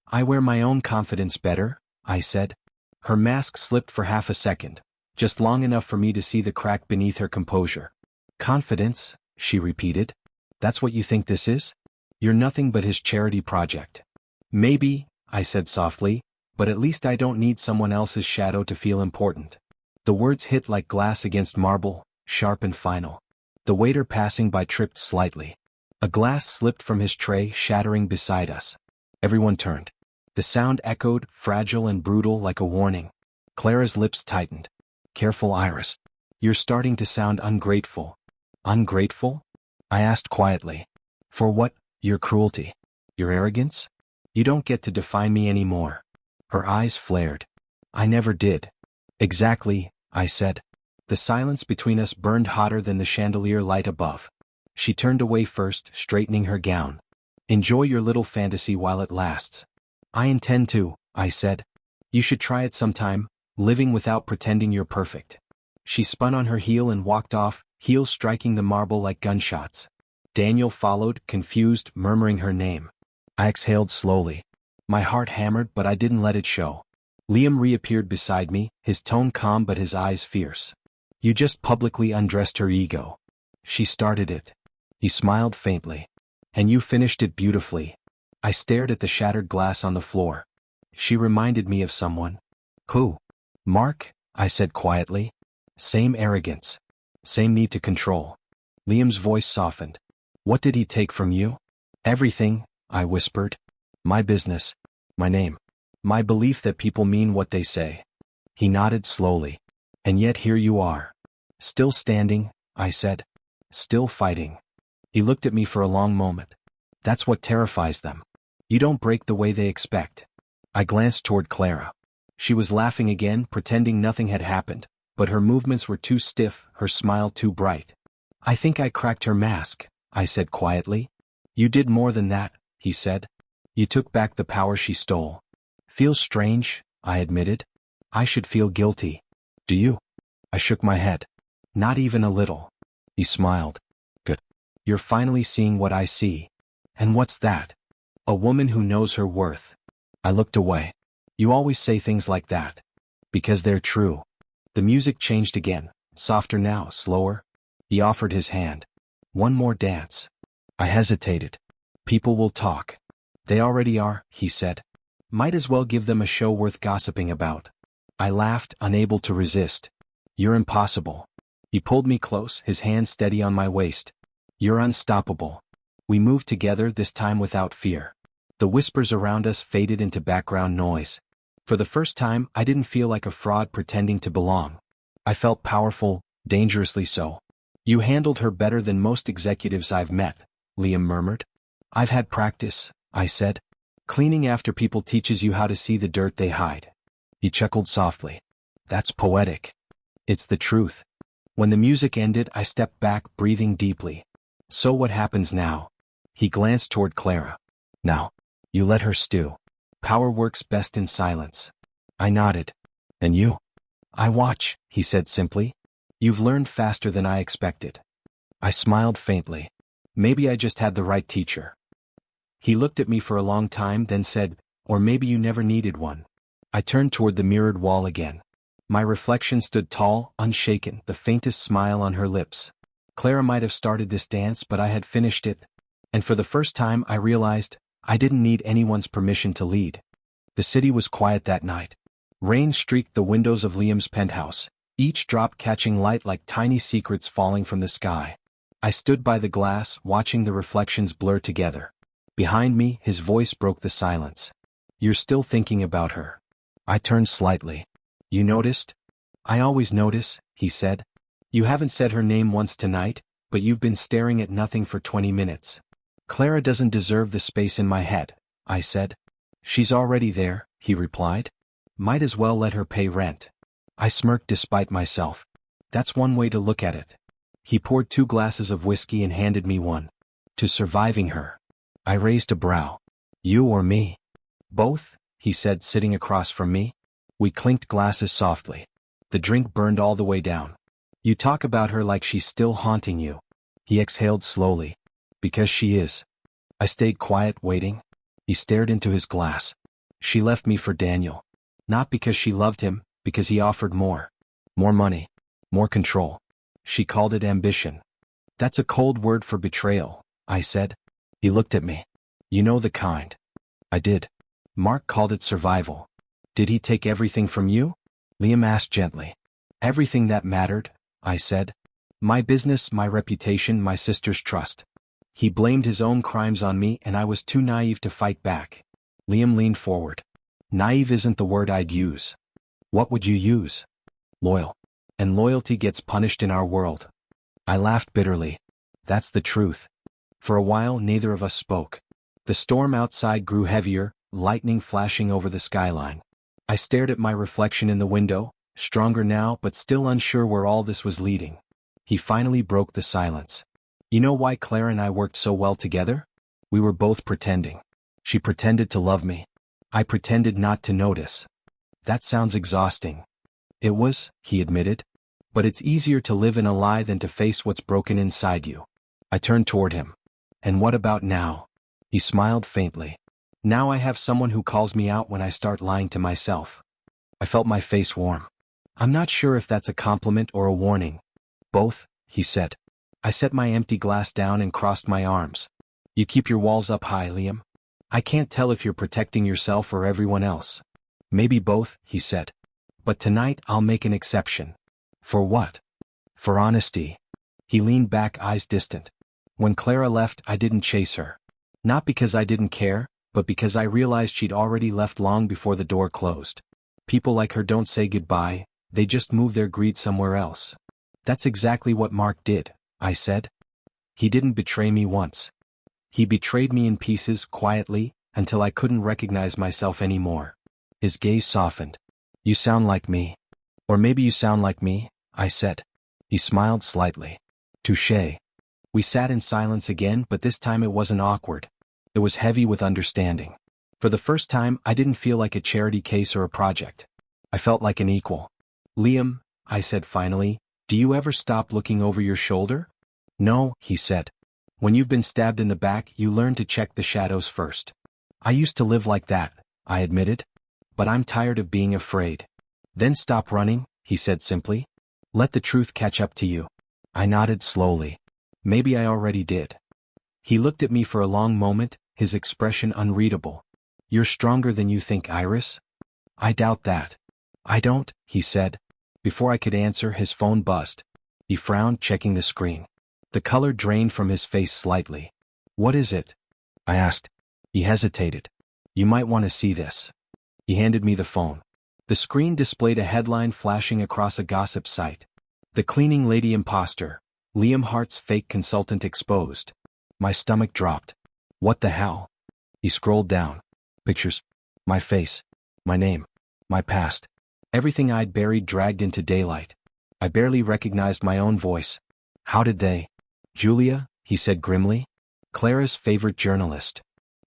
I wear my own confidence better, I said. Her mask slipped for half a second, just long enough for me to see the crack beneath her composure. Confidence, she repeated. That's what you think this is? You're nothing but his charity project. Maybe, I said softly, but at least I don't need someone else's shadow to feel important. The words hit like glass against marble, sharp and final. The waiter passing by tripped slightly. A glass slipped from his tray, shattering beside us. Everyone turned. The sound echoed, fragile and brutal like a warning. Clara's lips tightened. Careful, Iris. You're starting to sound ungrateful. Ungrateful? I asked quietly. For what? Your cruelty? Your arrogance? You don't get to define me anymore. Her eyes flared. I never did. Exactly, I said. The silence between us burned hotter than the chandelier light above. She turned away first, straightening her gown. Enjoy your little fantasy while it lasts. I intend to, I said. You should try it sometime, living without pretending you're perfect. She spun on her heel and walked off, heels striking the marble like gunshots. Daniel followed, confused, murmuring her name. I exhaled slowly. My heart hammered, but I didn't let it show. Liam reappeared beside me, his tone calm but his eyes fierce. You just publicly undressed her ego. She started it. He smiled faintly. And you finished it beautifully. I stared at the shattered glass on the floor. She reminded me of someone. Who? Mark, I said quietly. Same arrogance. Same need to control. Liam's voice softened. What did he take from you? Everything, I whispered. My business. My name. My belief that people mean what they say. He nodded slowly. And yet here you are. Still standing, I said. Still fighting. He looked at me for a long moment. That's what terrifies them. You don't break the way they expect. I glanced toward Clara. She was laughing again, pretending nothing had happened, but her movements were too stiff, her smile too bright. I think I cracked her mask, I said quietly. You did more than that, he said. You took back the power she stole. Feels strange, I admitted. I should feel guilty. Do you? I shook my head. Not even a little. He smiled. Good. You're finally seeing what I see. And what's that? A woman who knows her worth. I looked away. You always say things like that. Because they're true. The music changed again, softer now, slower. He offered his hand. One more dance. I hesitated. People will talk. They already are, he said. Might as well give them a show worth gossiping about. I laughed, unable to resist. You're impossible. He pulled me close, his hand steady on my waist. You're unstoppable. We moved together, this time without fear. The whispers around us faded into background noise. For the first time, I didn't feel like a fraud pretending to belong. I felt powerful, dangerously so. You handled her better than most executives I've met, Liam murmured. I've had practice, I said. Cleaning after people teaches you how to see the dirt they hide. He chuckled softly. That's poetic. It's the truth. When the music ended, I stepped back, breathing deeply. So what happens now? He glanced toward Clara. Now, you let her stew. Power works best in silence. I nodded. And you? I watch, he said simply. You've learned faster than I expected. I smiled faintly. Maybe I just had the right teacher. He looked at me for a long time, then said, or maybe you never needed one. I turned toward the mirrored wall again. My reflection stood tall, unshaken, the faintest smile on her lips. Clara might have started this dance, but I had finished it. And for the first time I realized I didn't need anyone's permission to lead. The city was quiet that night. Rain streaked the windows of Liam's penthouse, each drop catching light like tiny secrets falling from the sky. I stood by the glass, watching the reflections blur together. Behind me, his voice broke the silence. You're still thinking about her. I turned slightly. You noticed? I always notice, he said. You haven't said her name once tonight, but you've been staring at nothing for 20 minutes. Clara doesn't deserve the space in my head, I said. She's already there, he replied. Might as well let her pay rent. I smirked despite myself. That's one way to look at it. He poured 2 glasses of whiskey and handed me one. To surviving her. I raised a brow. You or me? Both, he said, sitting across from me. We clinked glasses softly. The drink burned all the way down. You talk about her like she's still haunting you. He exhaled slowly. Because she is. I stayed quiet, waiting. He stared into his glass. She left me for Daniel. Not because she loved him, because he offered more. More money. More control. She called it ambition. That's a cold word for betrayal, I said. He looked at me. You know the kind. I did. Mark called it survival. Did he take everything from you? Liam asked gently. Everything that mattered, I said. My business, my reputation, my sister's trust. He blamed his own crimes on me and I was too naive to fight back. Liam leaned forward. Naive isn't the word I'd use. What would you use? Loyal. And loyalty gets punished in our world. I laughed bitterly. That's the truth. For a while neither of us spoke. The storm outside grew heavier, lightning flashing over the skyline. I stared at my reflection in the window, stronger now but still unsure where all this was leading. He finally broke the silence. You know why Clara and I worked so well together? We were both pretending. She pretended to love me. I pretended not to notice. That sounds exhausting. It was, he admitted. But it's easier to live in a lie than to face what's broken inside you. I turned toward him. And what about now? He smiled faintly. Now I have someone who calls me out when I start lying to myself. I felt my face warm. I'm not sure if that's a compliment or a warning. Both, he said. I set my empty glass down and crossed my arms. You keep your walls up high, Liam. I can't tell if you're protecting yourself or everyone else. Maybe both, he said. But tonight I'll make an exception. For what? For honesty. He leaned back, eyes distant. When Clara left, I didn't chase her. Not because I didn't care, but because I realized she'd already left long before the door closed. People like her don't say goodbye, they just move their greed somewhere else. That's exactly what Mark did, I said. He didn't betray me once. He betrayed me in pieces, quietly, until I couldn't recognize myself anymore. His gaze softened. You sound like me. Or maybe you sound like me, I said. He smiled slightly. Touché. We sat in silence again, but this time it wasn't awkward. It was heavy with understanding. For the first time, I didn't feel like a charity case or a project. I felt like an equal. Liam, I said finally, do you ever stop looking over your shoulder? No, he said. When you've been stabbed in the back, you learn to check the shadows first. I used to live like that, I admitted. But I'm tired of being afraid. Then stop running, he said simply. Let the truth catch up to you. I nodded slowly. Maybe I already did. He looked at me for a long moment, his expression unreadable. You're stronger than you think, Iris? I doubt that. I don't, he said. Before I could answer, his phone buzzed. He frowned, checking the screen. The color drained from his face slightly. What is it? I asked. He hesitated. You might want to see this. He handed me the phone. The screen displayed a headline flashing across a gossip site. The cleaning lady imposter. Liam Hart's fake consultant exposed. My stomach dropped. What the hell? He scrolled down. Pictures. My face. My name. My past. Everything I'd buried dragged into daylight. I barely recognized my own voice. How did they? Julia, he said grimly. Clara's favorite journalist.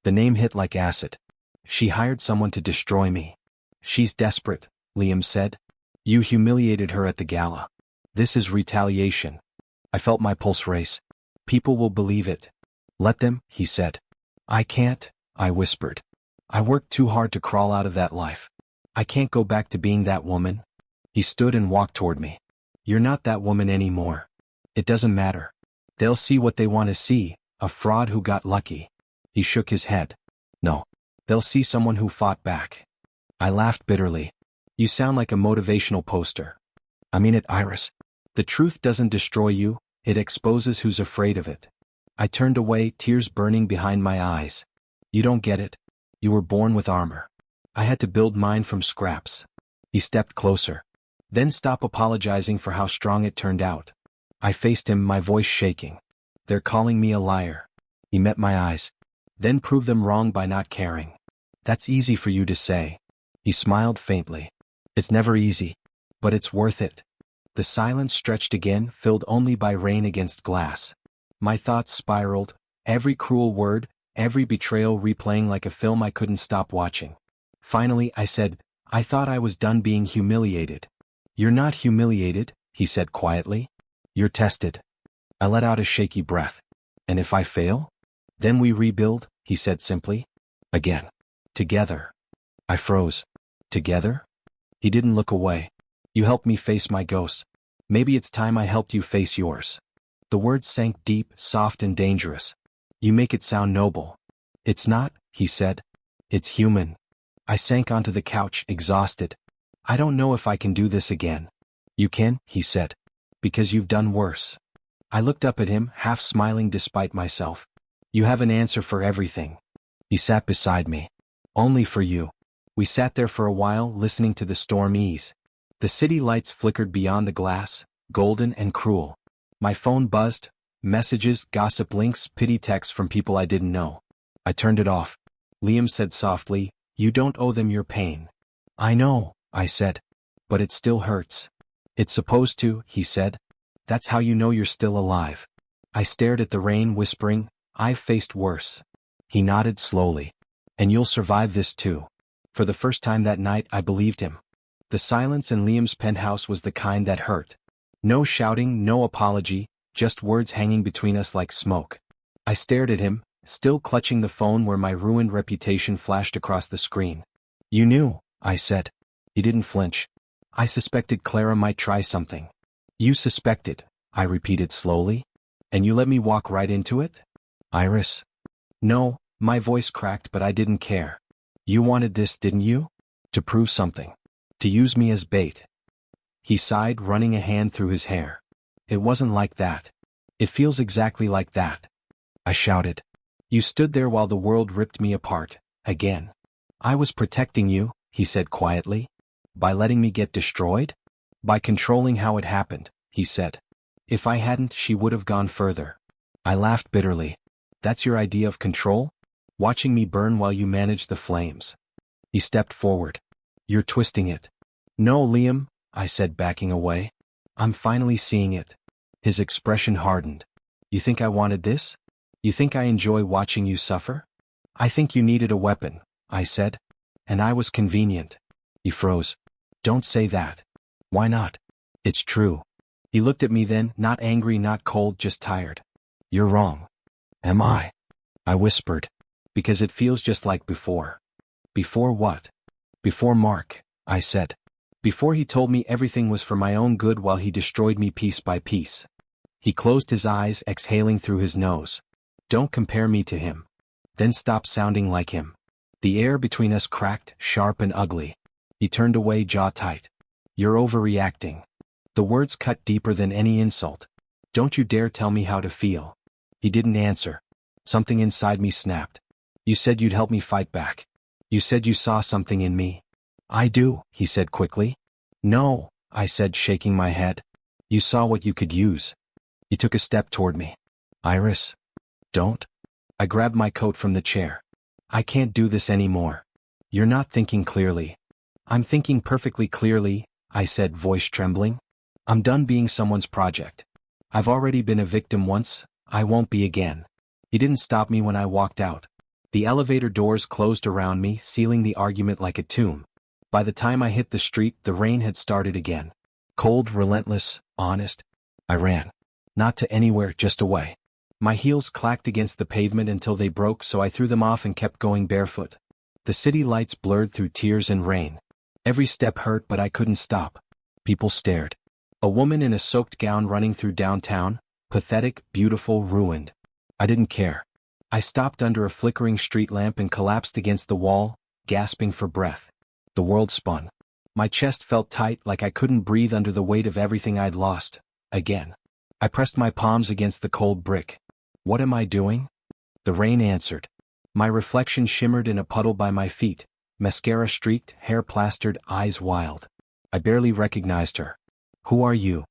The name hit like acid. She hired someone to destroy me. She's desperate, Liam said. You humiliated her at the gala. This is retaliation. I felt my pulse race. People will believe it. Let them, he said. I can't, I whispered. I worked too hard to crawl out of that life. I can't go back to being that woman. He stood and walked toward me. You're not that woman anymore. It doesn't matter. They'll see what they want to see, a fraud who got lucky. He shook his head. No. They'll see someone who fought back. I laughed bitterly. You sound like a motivational poster. I mean it, Iris. The truth doesn't destroy you, it exposes who's afraid of it. I turned away, tears burning behind my eyes. You don't get it. You were born with armor. I had to build mine from scraps. He stepped closer. Then stop apologizing for how strong it turned out. I faced him, my voice shaking. They're calling me a liar. He met my eyes. Then prove them wrong by not caring. That's easy for you to say. He smiled faintly. It's never easy. But it's worth it. The silence stretched again, filled only by rain against glass. My thoughts spiraled, every cruel word, every betrayal replaying like a film I couldn't stop watching. Finally, I said, I thought I was done being humiliated. You're not humiliated, he said quietly. You're tested. I let out a shaky breath. And if I fail? Then we rebuild, he said simply. Again. Together. I froze. Together? He didn't look away. You helped me face my ghosts. Maybe it's time I helped you face yours. The words sank deep, soft and dangerous. You make it sound noble. It's not, he said. It's human. I sank onto the couch, exhausted. I don't know if I can do this again. You can, he said. Because you've done worse. I looked up at him, half smiling despite myself. You have an answer for everything. He sat beside me. Only for you. We sat there for a while, listening to the storm ease. The city lights flickered beyond the glass, golden and cruel. My phone buzzed, messages, gossip links, pity texts from people I didn't know. I turned it off. Liam said softly, You don't owe them your pain. I know, I said. But it still hurts. It's supposed to, he said. That's how you know you're still alive. I stared at the rain, whispering, I've faced worse. He nodded slowly. And you'll survive this too. For the first time that night I believed him. The silence in Liam's penthouse was the kind that hurt. No shouting, no apology, just words hanging between us like smoke. I stared at him, still clutching the phone where my ruined reputation flashed across the screen. "You knew," I said. He didn't flinch. "I suspected Clara might try something." "You suspected," I repeated slowly. "And you let me walk right into it?" "Iris." "No," my voice cracked, but I didn't care. "You wanted this, didn't you? To prove something. To use me as bait." He sighed, running a hand through his hair. "It wasn't like that. It feels exactly like that," I shouted. "You stood there while the world ripped me apart, again." "I was protecting you," he said quietly. "By letting me get destroyed? By controlling how it happened," he said. "If I hadn't, she would have gone further." I laughed bitterly. "That's your idea of control? Watching me burn while you manage the flames?" He stepped forward. "You're twisting it." "No, Liam," I said, backing away. "I'm finally seeing it." His expression hardened. "You think I wanted this? You think I enjoy watching you suffer?" "I think you needed a weapon," I said. "And I was convenient." He froze. "Don't say that." "Why not?" "It's true." He looked at me then, not angry, not cold, just tired. "You're wrong." "Am I?" I whispered. "Because it feels just like before." "Before what?" "Before Mark," I said. "Before he told me everything was for my own good while he destroyed me piece by piece." He closed his eyes, exhaling through his nose. "Don't compare me to him. Then stop sounding like him." The air between us cracked, sharp and ugly. He turned away, jaw tight. "You're overreacting." The words cut deeper than any insult. "Don't you dare tell me how to feel." He didn't answer. Something inside me snapped. "You said you'd help me fight back. You said you saw something in me." "I do," he said quickly. "No," I said, shaking my head. "You saw what you could use." He took a step toward me. "Iris. Don't." I grabbed my coat from the chair. "I can't do this anymore." "You're not thinking clearly." "I'm thinking perfectly clearly," I said, voice trembling. "I'm done being someone's project. I've already been a victim once, I won't be again." He didn't stop me when I walked out. The elevator doors closed around me, sealing the argument like a tomb. By the time I hit the street, the rain had started again. Cold, relentless, honest. I ran. Not to anywhere, just away. My heels clacked against the pavement until they broke, so I threw them off and kept going barefoot. The city lights blurred through tears and rain. Every step hurt, but I couldn't stop. People stared. A woman in a soaked gown running through downtown, pathetic, beautiful, ruined. I didn't care. I stopped under a flickering street lamp and collapsed against the wall, gasping for breath. The world spun. My chest felt tight, like I couldn't breathe under the weight of everything I'd lost. Again. I pressed my palms against the cold brick. What am I doing? The rain answered. My reflection shimmered in a puddle by my feet, mascara streaked, hair plastered, eyes wild. I barely recognized her. "Who are you?"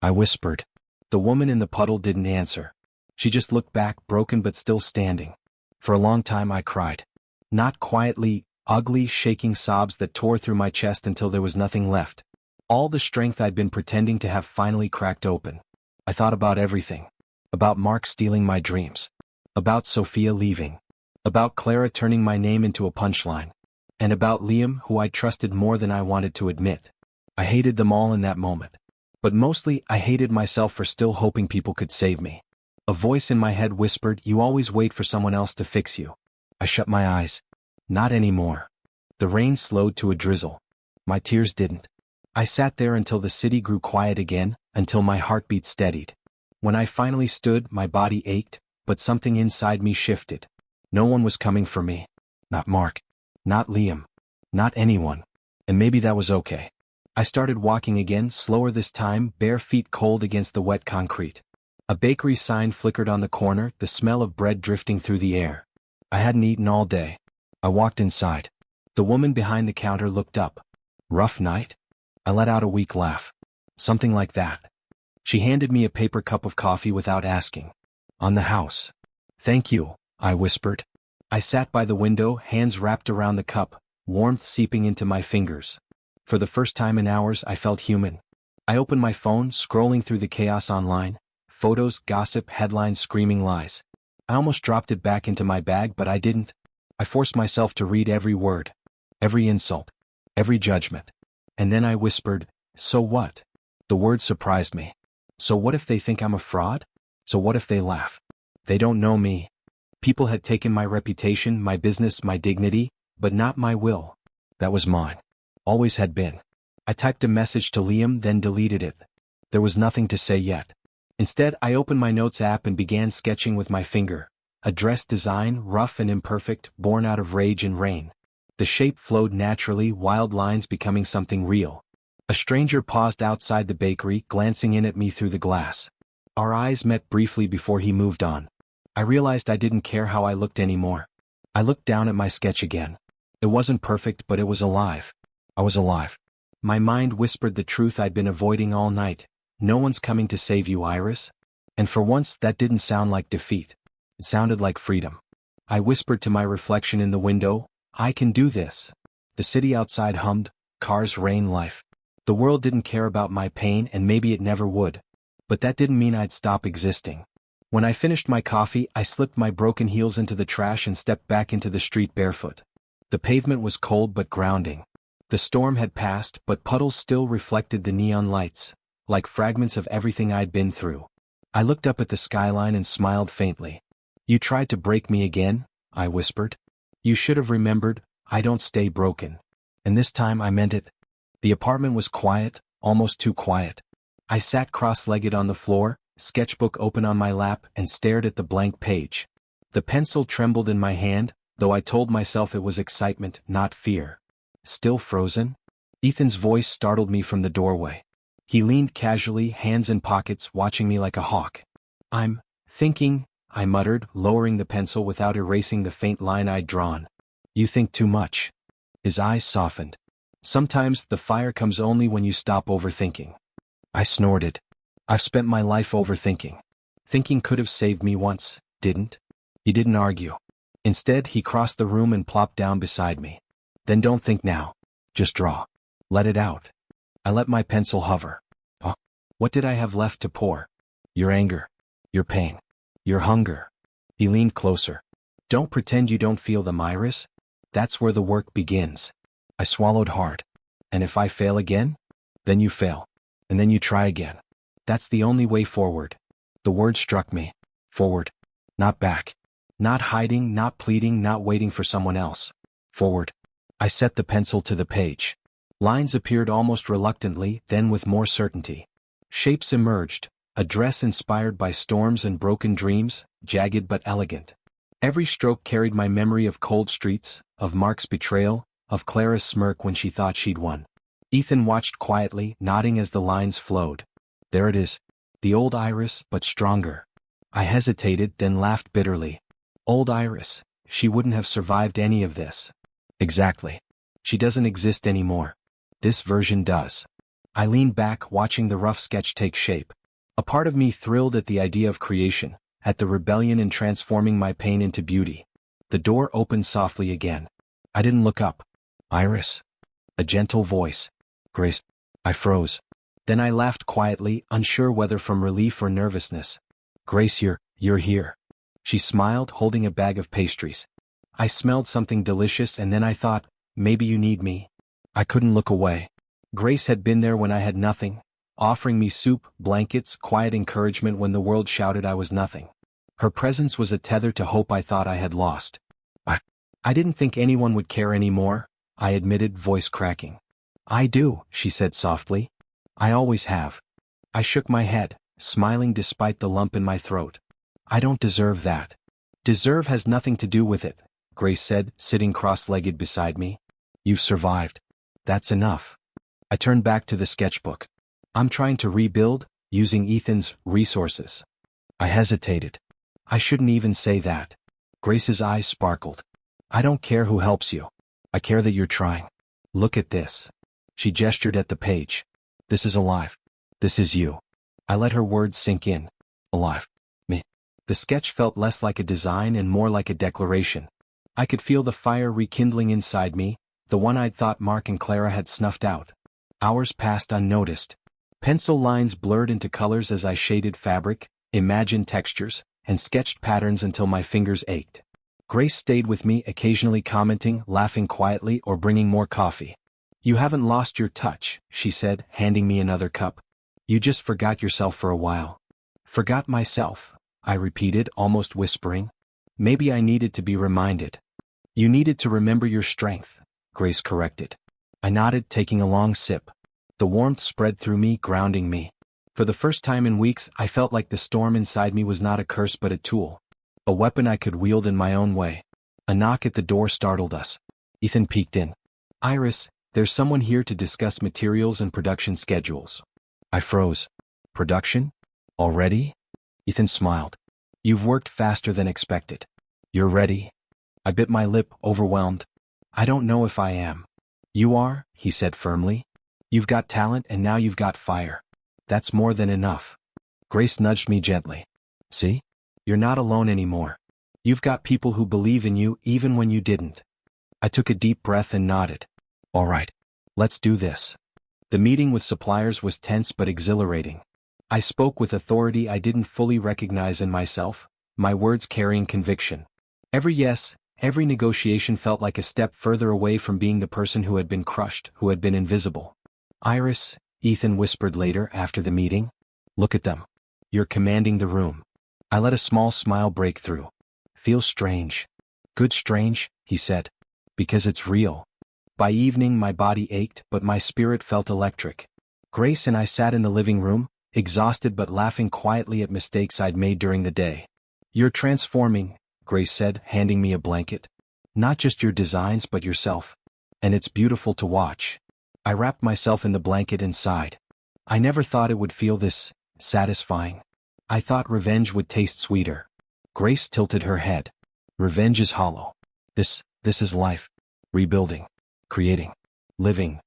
I whispered. The woman in the puddle didn't answer. She just looked back, broken but still standing. For a long time I cried. Not quietly, ugly, shaking sobs that tore through my chest until there was nothing left. All the strength I'd been pretending to have finally cracked open. I thought about everything. About Mark stealing my dreams. About Sophia leaving. About Clara turning my name into a punchline. And about Liam, who I trusted more than I wanted to admit. I hated them all in that moment. But mostly, I hated myself for still hoping people could save me. A voice in my head whispered, "You always wait for someone else to fix you." I shut my eyes. Not anymore. The rain slowed to a drizzle. My tears didn't. I sat there until the city grew quiet again, until my heartbeat steadied. When I finally stood, my body ached, but something inside me shifted. No one was coming for me. Not Mark. Not Liam. Not anyone. And maybe that was okay. I started walking again, slower this time, bare feet cold against the wet concrete. A bakery sign flickered on the corner, the smell of bread drifting through the air. I hadn't eaten all day. I walked inside. The woman behind the counter looked up. "Rough night?" I let out a weak laugh. "Something like that." She handed me a paper cup of coffee without asking. "On the house." "Thank you," I whispered. I sat by the window, hands wrapped around the cup, warmth seeping into my fingers. For the first time in hours, I felt human. I opened my phone, scrolling through the chaos online. Photos, gossip, headlines, screaming lies. I almost dropped it back into my bag, but I didn't. I forced myself to read every word. every insult, every judgment. And then I whispered, "So what?" The word surprised me. So what if they think I'm a fraud? So what if they laugh? They don't know me. People had taken my reputation, my business, my dignity, but not my will. That was mine. Always had been. I typed a message to Liam, then deleted it. There was nothing to say yet. Instead, I opened my notes app and began sketching with my finger. A dress design, rough and imperfect, born out of rage and rain. The shape flowed naturally, wild lines becoming something real. A stranger paused outside the bakery, glancing in at me through the glass. Our eyes met briefly before he moved on. I realized I didn't care how I looked anymore. I looked down at my sketch again. It wasn't perfect, but it was alive. I was alive. My mind whispered the truth I'd been avoiding all night. No one's coming to save you, Iris. And for once, that didn't sound like defeat. It sounded like freedom. I whispered to my reflection in the window, "I can do this." The city outside hummed, cars rain life. The world didn't care about my pain, and maybe it never would. But that didn't mean I'd stop existing. When I finished my coffee, I slipped my broken heels into the trash and stepped back into the street barefoot. The pavement was cold but grounding. The storm had passed, but puddles still reflected the neon lights, like fragments of everything I'd been through. I looked up at the skyline and smiled faintly. "You tried to break me again," I whispered. "You should have remembered, I don't stay broken." And this time I meant it. The apartment was quiet, almost too quiet. I sat cross-legged on the floor, sketchbook open on my lap, and stared at the blank page. The pencil trembled in my hand, though I told myself it was excitement, not fear. "Still frozen?" Ethan's voice startled me from the doorway. He leaned casually, hands in pockets, watching me like a hawk. "I'm thinking," I muttered, lowering the pencil without erasing the faint line I'd drawn. "You think too much." His eyes softened. "Sometimes the fire comes only when you stop overthinking." I snorted. "I've spent my life overthinking. Thinking could have saved me once, didn't?" He didn't argue. Instead, he crossed the room and plopped down beside me. "Then don't think now. Just draw. Let it out." I let my pencil hover. Oh, what did I have left to pour? Your anger. Your pain. Your hunger. He leaned closer. "Don't pretend you don't feel them, Iris. That's where the work begins." I swallowed hard. "And if I fail again?" "Then you fail. And then you try again. That's the only way forward." The word struck me. Forward. Not back. Not hiding, not pleading, not waiting for someone else. Forward. I set the pencil to the page. Lines appeared almost reluctantly, then with more certainty. Shapes emerged, a dress inspired by storms and broken dreams, jagged but elegant. Every stroke carried my memory of cold streets, of Mark's betrayal, of Clara's smirk when she thought she'd won. Ethan watched quietly, nodding as the lines flowed. There it is. The old Iris, but stronger. I hesitated, then laughed bitterly. Old Iris. She wouldn't have survived any of this. Exactly. She doesn't exist anymore. This version does. I leaned back, watching the rough sketch take shape. A part of me thrilled at the idea of creation, at the rebellion in transforming my pain into beauty. The door opened softly again. I didn't look up. "Iris." A gentle voice. "Grace." I froze. Then I laughed quietly, unsure whether from relief or nervousness. "Grace, you're here." She smiled, holding a bag of pastries. I smelled something delicious, and then I thought, maybe you need me. I couldn't look away. Grace had been there when I had nothing, offering me soup, blankets, quiet encouragement when the world shouted I was nothing. Her presence was a tether to hope I thought I had lost. I didn't think anyone would care anymore, I admitted, voice cracking. "I do," she said softly. "I always have." I shook my head, smiling despite the lump in my throat. "I don't deserve that." "Deserve has nothing to do with it," Grace said, sitting cross-legged beside me. "You've survived. That's enough." I turned back to the sketchbook. "I'm trying to rebuild, using Ethan's resources." I hesitated. "I shouldn't even say that." Grace's eyes sparkled. "I don't care who helps you. I care that you're trying. Look at this." She gestured at the page. "This is alive. This is you." I let her words sink in. Alive. Me. The sketch felt less like a design and more like a declaration. I could feel the fire rekindling inside me, the one I'd thought Mark and Clara had snuffed out. Hours passed unnoticed. Pencil lines blurred into colors as I shaded fabric, imagined textures, and sketched patterns until my fingers ached. Grace stayed with me, occasionally commenting, laughing quietly, or bringing more coffee. "You haven't lost your touch," she said, handing me another cup. "You just forgot yourself for a while." "Forgot myself," I repeated, almost whispering. "Maybe I needed to be reminded." "You needed to remember your strength," Grace corrected. I nodded, taking a long sip. The warmth spread through me, grounding me. For the first time in weeks, I felt like the storm inside me was not a curse but a tool. A weapon I could wield in my own way. A knock at the door startled us. Ethan peeked in. "Iris, there's someone here to discuss materials and production schedules." I froze. "Production? Already?" Ethan smiled. "You've worked faster than expected. You're ready?" I bit my lip, overwhelmed. "I don't know if I am." "You are," he said firmly. "You've got talent and now you've got fire. That's more than enough." Grace nudged me gently. "See? You're not alone anymore. You've got people who believe in you even when you didn't." I took a deep breath and nodded. "All right. Let's do this." The meeting with suppliers was tense but exhilarating. I spoke with authority I didn't fully recognize in myself, my words carrying conviction. Every yes, every negotiation felt like a step further away from being the person who had been crushed, who had been invisible. "Iris," Ethan whispered later after the meeting, "look at them. You're commanding the room." I let a small smile break through. "Feels strange." "Good strange," he said. "Because it's real." By evening my body ached but my spirit felt electric. Grace and I sat in the living room, exhausted but laughing quietly at mistakes I'd made during the day. "You're transforming," Grace said, handing me a blanket. "Not just your designs but yourself. And it's beautiful to watch." I wrapped myself in the blanket and sighed. I never thought it would feel this satisfying. I thought revenge would taste sweeter. Grace tilted her head. "Revenge is hollow. This is life. Rebuilding. Creating. Living."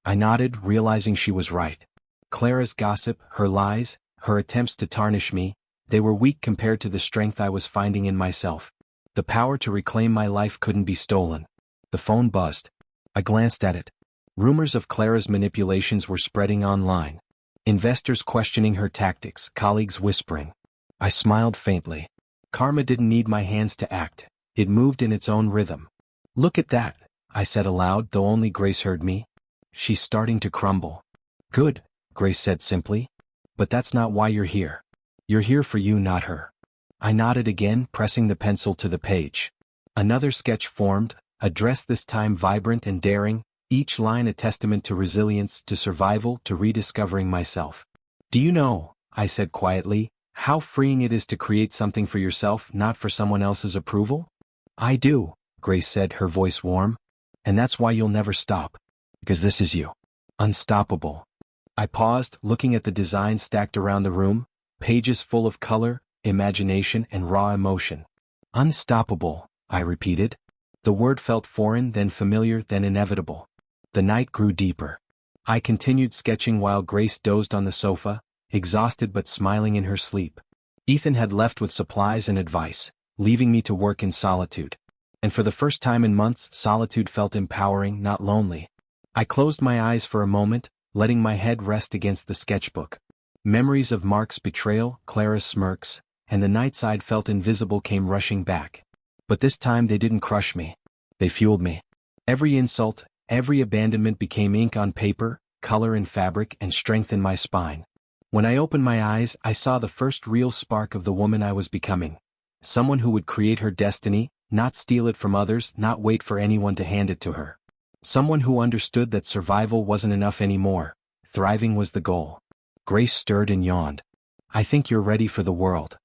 I nodded, realizing she was right. Clara's gossip, her lies, her attempts to tarnish me, they were weak compared to the strength I was finding in myself. The power to reclaim my life couldn't be stolen. The phone buzzed. I glanced at it. Rumors of Clara's manipulations were spreading online. Investors questioning her tactics, colleagues whispering. I smiled faintly. Karma didn't need my hands to act. It moved in its own rhythm. "Look at that," I said aloud, though only Grace heard me. "She's starting to crumble." "Good," Grace said simply. "But that's not why you're here. You're here for you, not her." I nodded again, pressing the pencil to the page. Another sketch formed, a dress this time vibrant and daring, each line a testament to resilience, to survival, to rediscovering myself. "Do you know," I said quietly, "how freeing it is to create something for yourself, not for someone else's approval?" "I do," Grace said, her voice warm. "And that's why you'll never stop. Because this is you. Unstoppable." I paused, looking at the designs stacked around the room, pages full of color, imagination, and raw emotion. "Unstoppable," I repeated. The word felt foreign, then familiar, then inevitable. The night grew deeper. I continued sketching while Grace dozed on the sofa, exhausted but smiling in her sleep. Ethan had left with supplies and advice, leaving me to work in solitude. And for the first time in months, solitude felt empowering, not lonely. I closed my eyes for a moment, letting my head rest against the sketchbook. Memories of Mark's betrayal, Clara's smirks, and the nights I'd felt invisible came rushing back. But this time they didn't crush me. They fueled me. Every insult, every abandonment became ink on paper, color in fabric, and strength in my spine. When I opened my eyes, I saw the first real spark of the woman I was becoming. Someone who would create her destiny, not steal it from others, not wait for anyone to hand it to her. Someone who understood that survival wasn't enough anymore. Thriving was the goal. Grace stirred and yawned. "I think you're ready for the world."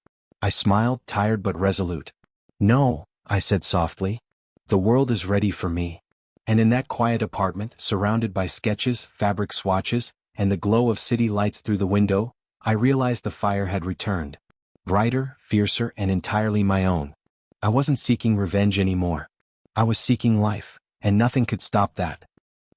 I smiled, tired but resolute. "No," I said softly. "The world is ready for me." And in that quiet apartment, surrounded by sketches, fabric swatches, and the glow of city lights through the window, I realized the fire had returned. Brighter, fiercer, and entirely my own. I wasn't seeking revenge anymore. I was seeking life, and nothing could stop that.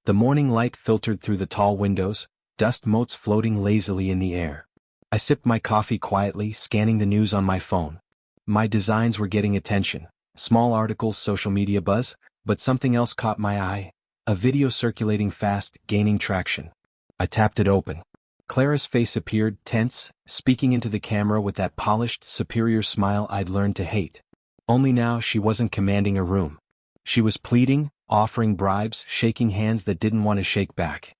The morning light filtered through the tall windows, dust motes floating lazily in the air. I sipped my coffee quietly, scanning the news on my phone. My designs were getting attention. Small articles, social media buzz, but something else caught my eye. A video circulating fast, gaining traction. I tapped it open. Clara's face appeared, tense, speaking into the camera with that polished, superior smile I'd learned to hate. Only now she wasn't commanding a room. She was pleading, offering bribes, shaking hands that didn't want to shake back.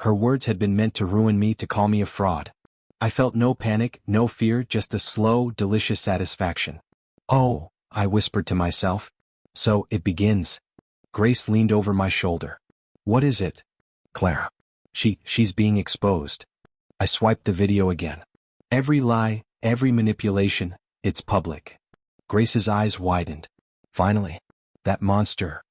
Her words had been meant to ruin me, to call me a fraud. I felt no panic, no fear, just a slow, delicious satisfaction. "Oh," I whispered to myself. "So it begins." Grace leaned over my shoulder. "What is it?" "Clara. She's being exposed." I swiped the video again. Every lie, every manipulation, it's public. Grace's eyes widened. "Finally. That monster."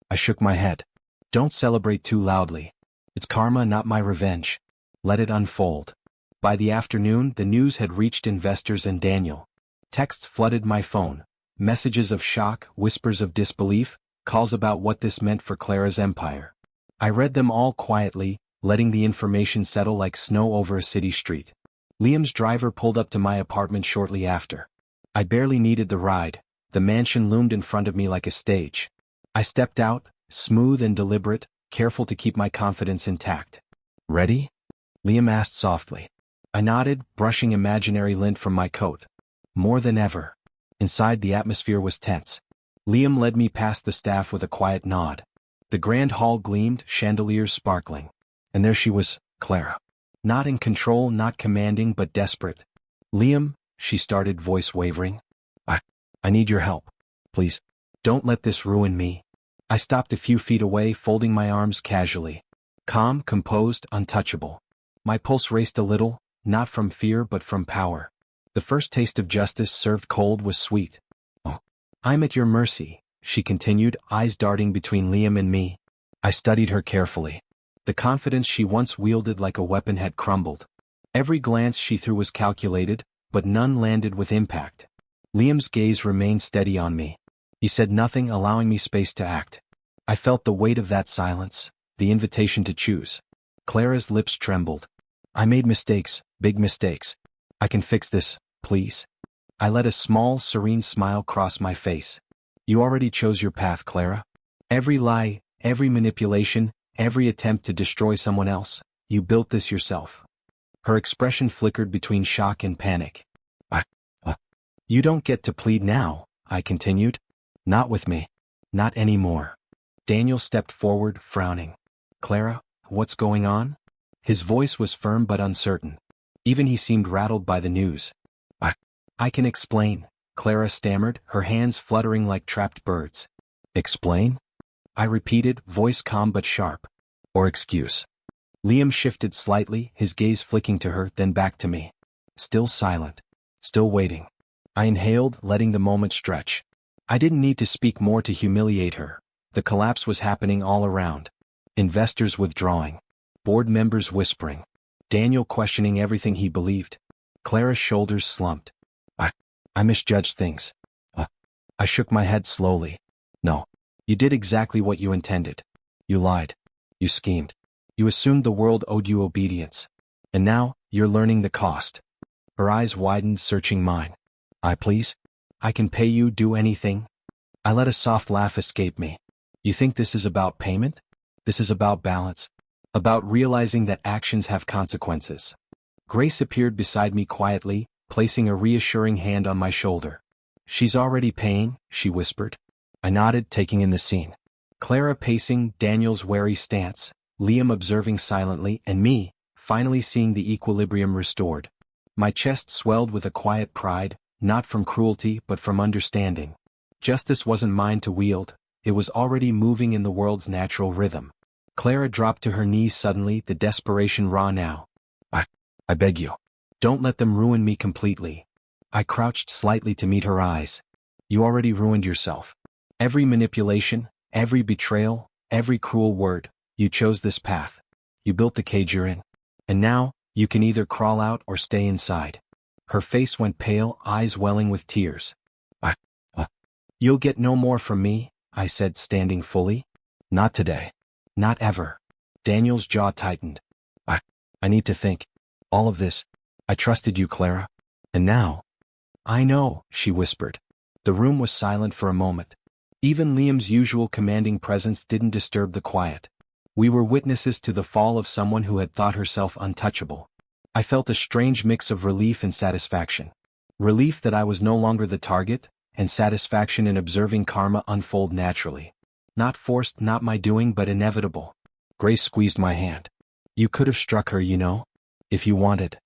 I shook my head. "Don't celebrate too loudly. It's karma, not my revenge. Let it unfold." By the afternoon, the news had reached investors and Daniel. Texts flooded my phone. Messages of shock, whispers of disbelief, calls about what this meant for Clara's empire. I read them all quietly, letting the information settle like snow over a city street. Liam's driver pulled up to my apartment shortly after. I barely needed the ride. The mansion loomed in front of me like a stage. I stepped out, smooth and deliberate, careful to keep my confidence intact. "Ready?" Liam asked softly. I nodded, brushing imaginary lint from my coat. More than ever. Inside, the atmosphere was tense. Liam led me past the staff with a quiet nod. The grand hall gleamed, chandeliers sparkling. And there she was, Clara. Not in control, not commanding, but desperate. "Liam," she started, voice wavering. I need your help. Please. Don't let this ruin me." I stopped a few feet away, folding my arms casually. Calm, composed, untouchable. My pulse raced a little, not from fear but from power. The first taste of justice served cold was sweet. "Oh, I'm at your mercy," she continued, eyes darting between Liam and me. I studied her carefully. The confidence she once wielded like a weapon had crumbled. Every glance she threw was calculated, but none landed with impact. Liam's gaze remained steady on me. He said nothing, allowing me space to act. I felt the weight of that silence, the invitation to choose. Clara's lips trembled. "I made mistakes, big mistakes. I can fix this, please." I let a small, serene smile cross my face. "You already chose your path, Clara. Every lie, every manipulation, every attempt to destroy someone else, you built this yourself." Her expression flickered between shock and panic. You don't get to plead now," I continued. "Not with me. Not anymore." Daniel stepped forward, frowning. "Clara, what's going on?" His voice was firm but uncertain. Even he seemed rattled by the news. I can explain," Clara stammered, her hands fluttering like trapped birds. "Explain?" I repeated, voice calm but sharp. "Or excuse?" Liam shifted slightly, his gaze flicking to her, then back to me. Still silent. Still waiting. I inhaled, letting the moment stretch. I didn't need to speak more to humiliate her. The collapse was happening all around. Investors withdrawing. Board members whispering. Daniel questioning everything he believed. Clara's shoulders slumped. I misjudged things. I shook my head slowly. "No. You did exactly what you intended. You lied. You schemed. You assumed the world owed you obedience. And now, you're learning the cost." Her eyes widened, searching mine. Please? I can pay you, do anything." I let a soft laugh escape me. "You think this is about payment? This is about balance. About realizing that actions have consequences." Grace appeared beside me quietly, placing a reassuring hand on my shoulder. "She's already paying," she whispered. I nodded, taking in the scene. Clara pacing, Daniel's wary stance, Liam observing silently, and me, finally seeing the equilibrium restored. My chest swelled with a quiet pride, not from cruelty but from understanding. Justice wasn't mine to wield, it was already moving in the world's natural rhythm. Clara dropped to her knees suddenly, the desperation raw now. I beg you. Don't let them ruin me completely." I crouched slightly to meet her eyes. "You already ruined yourself. Every manipulation, every betrayal, every cruel word, you chose this path. You built the cage you're in. And now, you can either crawl out or stay inside." Her face went pale, eyes welling with tears. You'll get no more from me," I said, standing fully. "Not today. Not ever." Daniel's jaw tightened. I need to think. All of this. I trusted you, Clara. And now." "I know," she whispered. The room was silent for a moment. Even Liam's usual commanding presence didn't disturb the quiet. We were witnesses to the fall of someone who had thought herself untouchable. I felt a strange mix of relief and satisfaction. Relief that I was no longer the target, and satisfaction in observing karma unfold naturally. Not forced, not my doing, but inevitable. Grace squeezed my hand. You could have struck her, you know? If you wanted.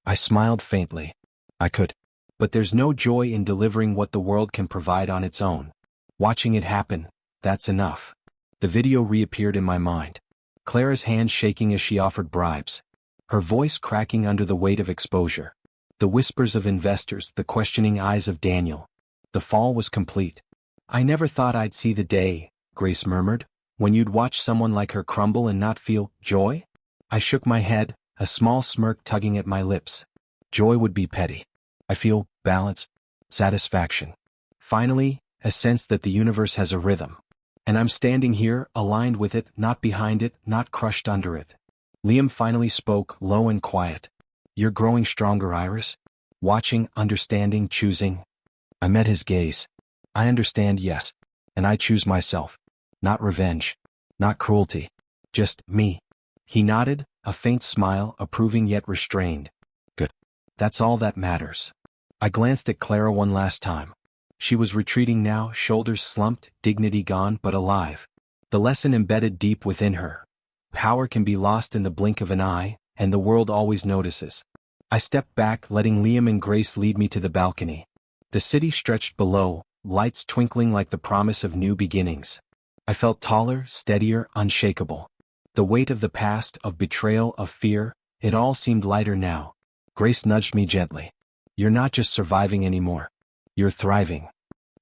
I smiled faintly. I could. But there's no joy in delivering what the world can provide on its own. Watching it happen, that's enough. The video reappeared in my mind. Clara's hand shaking as she offered bribes. Her voice cracking under the weight of exposure. The whispers of investors, the questioning eyes of Daniel. The fall was complete. I never thought I'd see the day, Grace murmured, when you'd watch someone like her crumble and not feel joy? I shook my head, a small smirk tugging at my lips. Joy would be petty. I feel balance, satisfaction. Finally, a sense that the universe has a rhythm. And I'm standing here, aligned with it, not behind it, not crushed under it. Liam finally spoke, low and quiet. You're growing stronger, Iris. Watching, understanding, choosing. I met his gaze. I understand, yes. And I choose myself. Not revenge. Not cruelty. Just me. He nodded, a faint smile, approving yet restrained. Good. That's all that matters. I glanced at Clara one last time. She was retreating now, shoulders slumped, dignity gone, but alive. The lesson embedded deep within her. Power can be lost in the blink of an eye, and the world always notices. I stepped back, letting Liam and Grace lead me to the balcony. The city stretched below, lights twinkling like the promise of new beginnings. I felt taller, steadier, unshakable. The weight of the past, of betrayal, of fear, it all seemed lighter now. Grace nudged me gently. You're not just surviving anymore. You're thriving.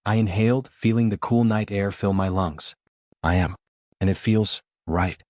I inhaled, feeling the cool night air fill my lungs. I am. And it feels right.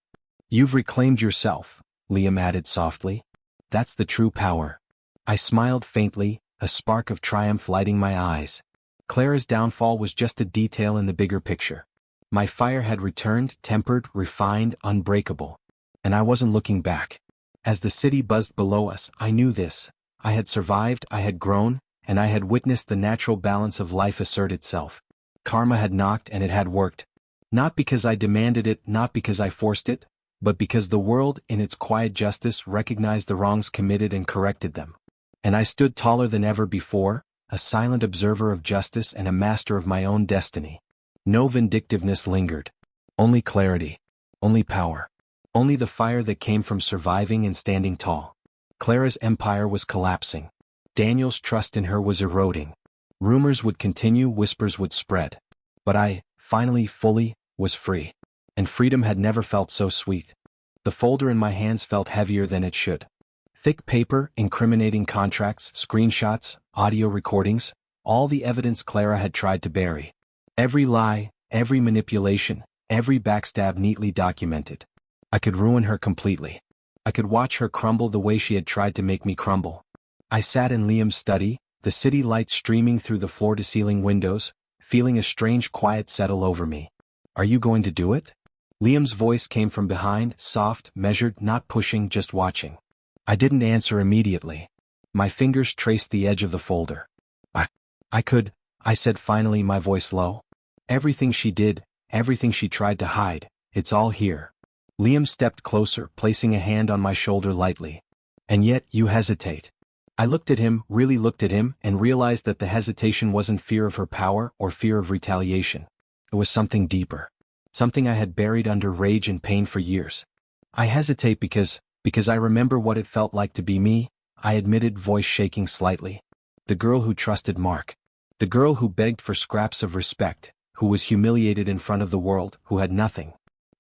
You've reclaimed yourself, Liam added softly. That's the true power. I smiled faintly, a spark of triumph lighting my eyes. Clara's downfall was just a detail in the bigger picture. My fire had returned, tempered, refined, unbreakable. And I wasn't looking back. As the city buzzed below us, I knew this. I had survived, I had grown, and I had witnessed the natural balance of life assert itself. Karma had knocked and it had worked. Not because I demanded it, not because I forced it, but because the world, in its quiet justice, recognized the wrongs committed and corrected them. And I stood taller than ever before, a silent observer of justice and a master of my own destiny. No vindictiveness lingered. Only clarity. Only power. Only the fire that came from surviving and standing tall. Clara's empire was collapsing. Daniel's trust in her was eroding. Rumors would continue, whispers would spread. But I, finally, fully, was free. And freedom had never felt so sweet. The folder in my hands felt heavier than it should. Thick paper, incriminating contracts, screenshots, audio recordings, all the evidence Clara had tried to bury. Every lie, every manipulation, every backstab neatly documented. I could ruin her completely. I could watch her crumble the way she had tried to make me crumble. I sat in Liam's study, the city lights streaming through the floor-to-ceiling windows, feeling a strange quiet settle over me. Are you going to do it? Liam's voice came from behind, soft, measured, not pushing, just watching. I didn't answer immediately. My fingers traced the edge of the folder. I could, I said finally, my voice low. Everything she did, everything she tried to hide, it's all here. Liam stepped closer, placing a hand on my shoulder lightly. And yet, you hesitate. I looked at him, really looked at him, and realized that the hesitation wasn't fear of her power or fear of retaliation. It was something deeper. Something I had buried under rage and pain for years. I hesitate because I remember what it felt like to be me, I admitted, voice shaking slightly. The girl who trusted Mark. The girl who begged for scraps of respect, who was humiliated in front of the world, who had nothing.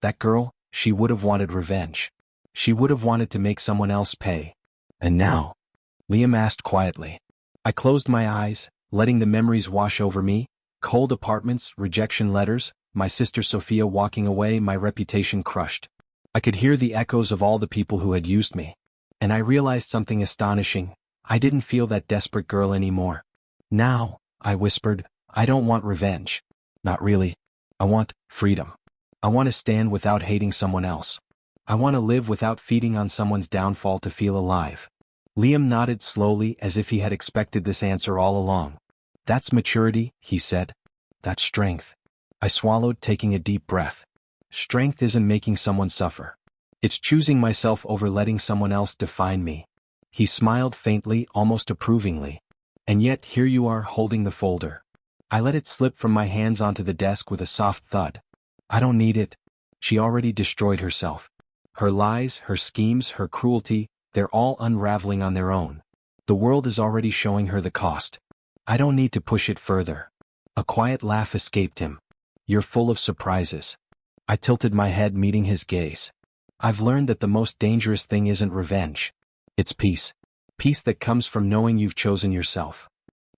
That girl, she would have wanted revenge. She would have wanted to make someone else pay. And now? Liam asked quietly. I closed my eyes, letting the memories wash over me. Cold apartments, rejection letters, my sister Sophia walking away, my reputation crushed. I could hear the echoes of all the people who had used me. And I realized something astonishing. I didn't feel that desperate girl anymore. Now, I whispered, I don't want revenge. Not really. I want freedom. I want to stand without hating someone else. I want to live without feeding on someone's downfall to feel alive. Liam nodded slowly as if he had expected this answer all along. That's maturity, he said. That's strength. I swallowed, taking a deep breath. Strength isn't making someone suffer. It's choosing myself over letting someone else define me. He smiled faintly, almost approvingly. And yet here you are holding the folder. I let it slip from my hands onto the desk with a soft thud. I don't need it. She already destroyed herself. Her lies, her schemes, her cruelty, they're all unraveling on their own. The world is already showing her the cost. I don't need to push it further. A quiet laugh escaped him. You're full of surprises. I tilted my head, meeting his gaze. I've learned that the most dangerous thing isn't revenge. It's peace. Peace that comes from knowing you've chosen yourself.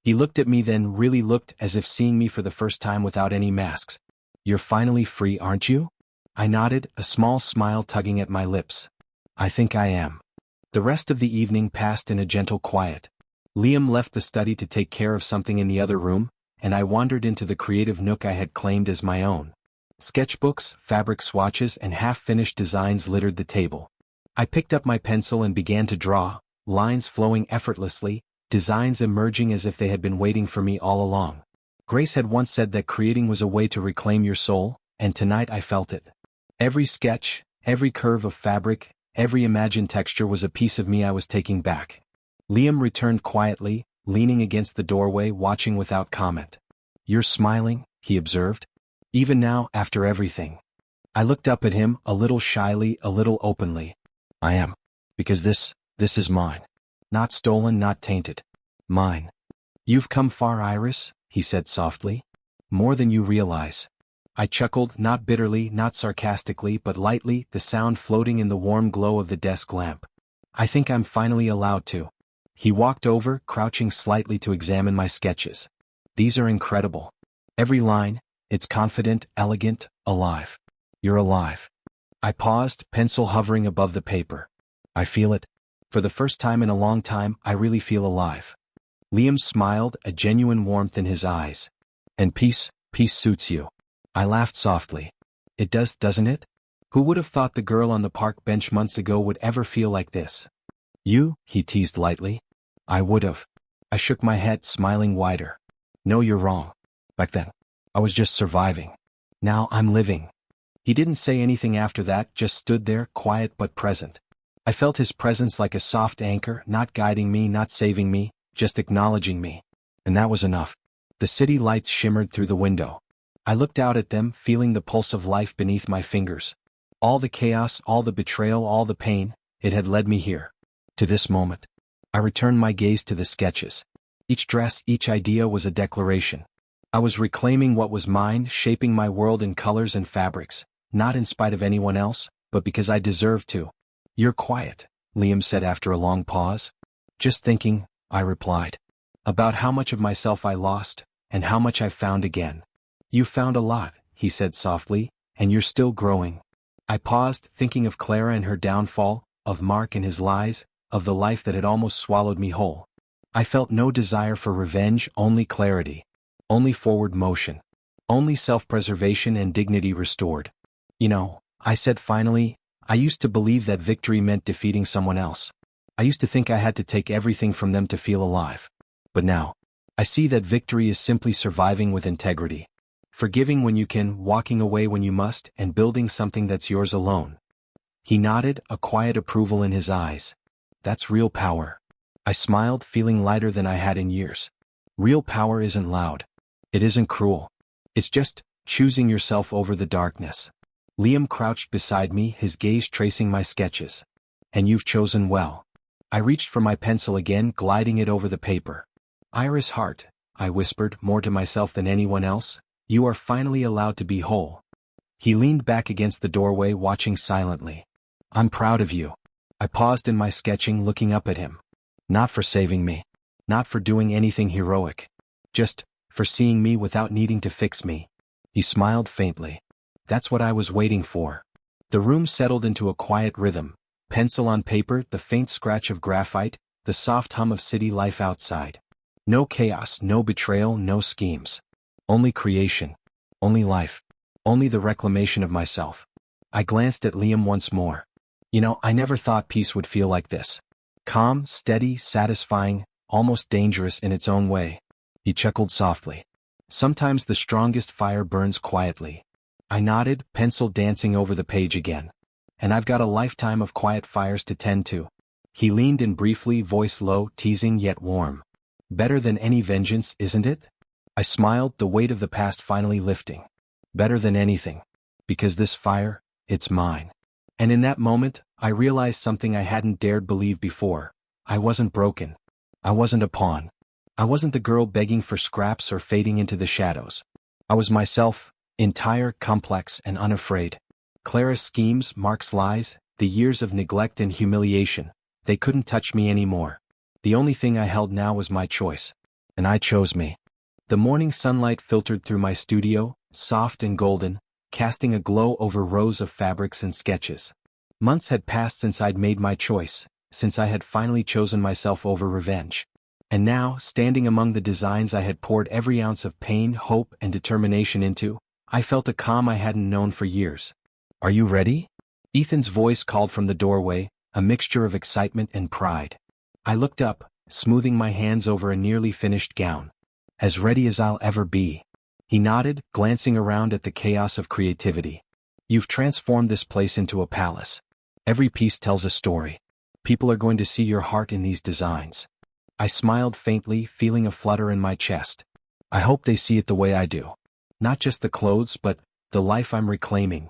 He looked at me, then really looked, as if seeing me for the first time without any masks. You're finally free, aren't you? I nodded, a small smile tugging at my lips. I think I am. The rest of the evening passed in a gentle quiet. Liam left the study to take care of something in the other room, and I wandered into the creative nook I had claimed as my own. Sketchbooks, fabric swatches, and half-finished designs littered the table. I picked up my pencil and began to draw, lines flowing effortlessly, designs emerging as if they had been waiting for me all along. Grace had once said that creating was a way to reclaim your soul, and tonight I felt it. Every sketch, every curve of fabric, every imagined texture was a piece of me I was taking back. Liam returned quietly, leaning against the doorway, watching without comment. You're smiling, he observed. Even now, after everything. I looked up at him, a little shyly, a little openly. I am. Because this is mine. Not stolen, not tainted. Mine. You've come far, Iris, he said softly. More than you realize. I chuckled, not bitterly, not sarcastically, but lightly, the sound floating in the warm glow of the desk lamp. I think I'm finally allowed to. He walked over, crouching slightly to examine my sketches. These are incredible. Every line, it's confident, elegant, alive. You're alive. I paused, pencil hovering above the paper. I feel it. For the first time in a long time, I really feel alive. Liam smiled, a genuine warmth in his eyes. And peace suits you. I laughed softly. It does, doesn't it? Who would have thought the girl on the park bench months ago would ever feel like this? You, he teased lightly. I would have. I shook my head, smiling wider. No, you're wrong. Back then, I was just surviving. Now I'm living. He didn't say anything after that, just stood there, quiet but present. I felt his presence like a soft anchor, not guiding me, not saving me, just acknowledging me. And that was enough. The city lights shimmered through the window. I looked out at them, feeling the pulse of life beneath my fingers. All the chaos, all the betrayal, all the pain, it had led me here. To this moment. I returned my gaze to the sketches. Each dress, each idea was a declaration. I was reclaiming what was mine, shaping my world in colors and fabrics, not in spite of anyone else, but because I deserved to. You're quiet, Liam said after a long pause. Just thinking, I replied. About how much of myself I lost, and how much I've found again. You found a lot, he said softly, and you're still growing. I paused, thinking of Clara and her downfall, of Mark and his lies, of the life that had almost swallowed me whole. I felt no desire for revenge, only clarity. Only forward motion. Only self-preservation and dignity restored. You know, I said finally, I used to believe that victory meant defeating someone else. I used to think I had to take everything from them to feel alive. But now, I see that victory is simply surviving with integrity. Forgiving when you can, walking away when you must, and building something that's yours alone. He nodded, a quiet approval in his eyes. That's real power. I smiled, feeling lighter than I had in years. Real power isn't loud. It isn't cruel. It's just choosing yourself over the darkness. Liam crouched beside me, his gaze tracing my sketches. And you've chosen well. I reached for my pencil again, gliding it over the paper. Iris Hart, I whispered, more to myself than anyone else, you are finally allowed to be whole. He leaned back against the doorway, watching silently. I'm proud of you. I paused in my sketching, looking up at him. Not for saving me. Not for doing anything heroic. Just for seeing me without needing to fix me. He smiled faintly. That's what I was waiting for. The room settled into a quiet rhythm. Pencil on paper, the faint scratch of graphite, the soft hum of city life outside. No chaos, no betrayal, no schemes. Only creation. Only life. Only the reclamation of myself. I glanced at Liam once more. You know, I never thought peace would feel like this. Calm, steady, satisfying, almost dangerous in its own way. He chuckled softly. Sometimes the strongest fire burns quietly. I nodded, pencil dancing over the page again. And I've got a lifetime of quiet fires to tend to. He leaned in briefly, voice low, teasing yet warm. Better than any vengeance, isn't it? I smiled, the weight of the past finally lifting. Better than anything. Because this fire, it's mine. And in that moment, I realized something I hadn't dared believe before. I wasn't broken. I wasn't a pawn. I wasn't the girl begging for scraps or fading into the shadows. I was myself, entire, complex, and unafraid. Clara's schemes, Mark's lies, the years of neglect and humiliation, they couldn't touch me anymore. The only thing I held now was my choice. And I chose me. The morning sunlight filtered through my studio, soft and golden, casting a glow over rows of fabrics and sketches. Months had passed since I'd made my choice, since I had finally chosen myself over revenge. And now, standing among the designs I had poured every ounce of pain, hope, and determination into, I felt a calm I hadn't known for years. "Are you ready?" Ethan's voice called from the doorway, a mixture of excitement and pride. I looked up, smoothing my hands over a nearly finished gown. "As ready as I'll ever be." He nodded, glancing around at the chaos of creativity. "You've transformed this place into a palace. Every piece tells a story. People are going to see your heart in these designs." I smiled faintly, feeling a flutter in my chest. "I hope they see it the way I do. Not just the clothes, but the life I'm reclaiming."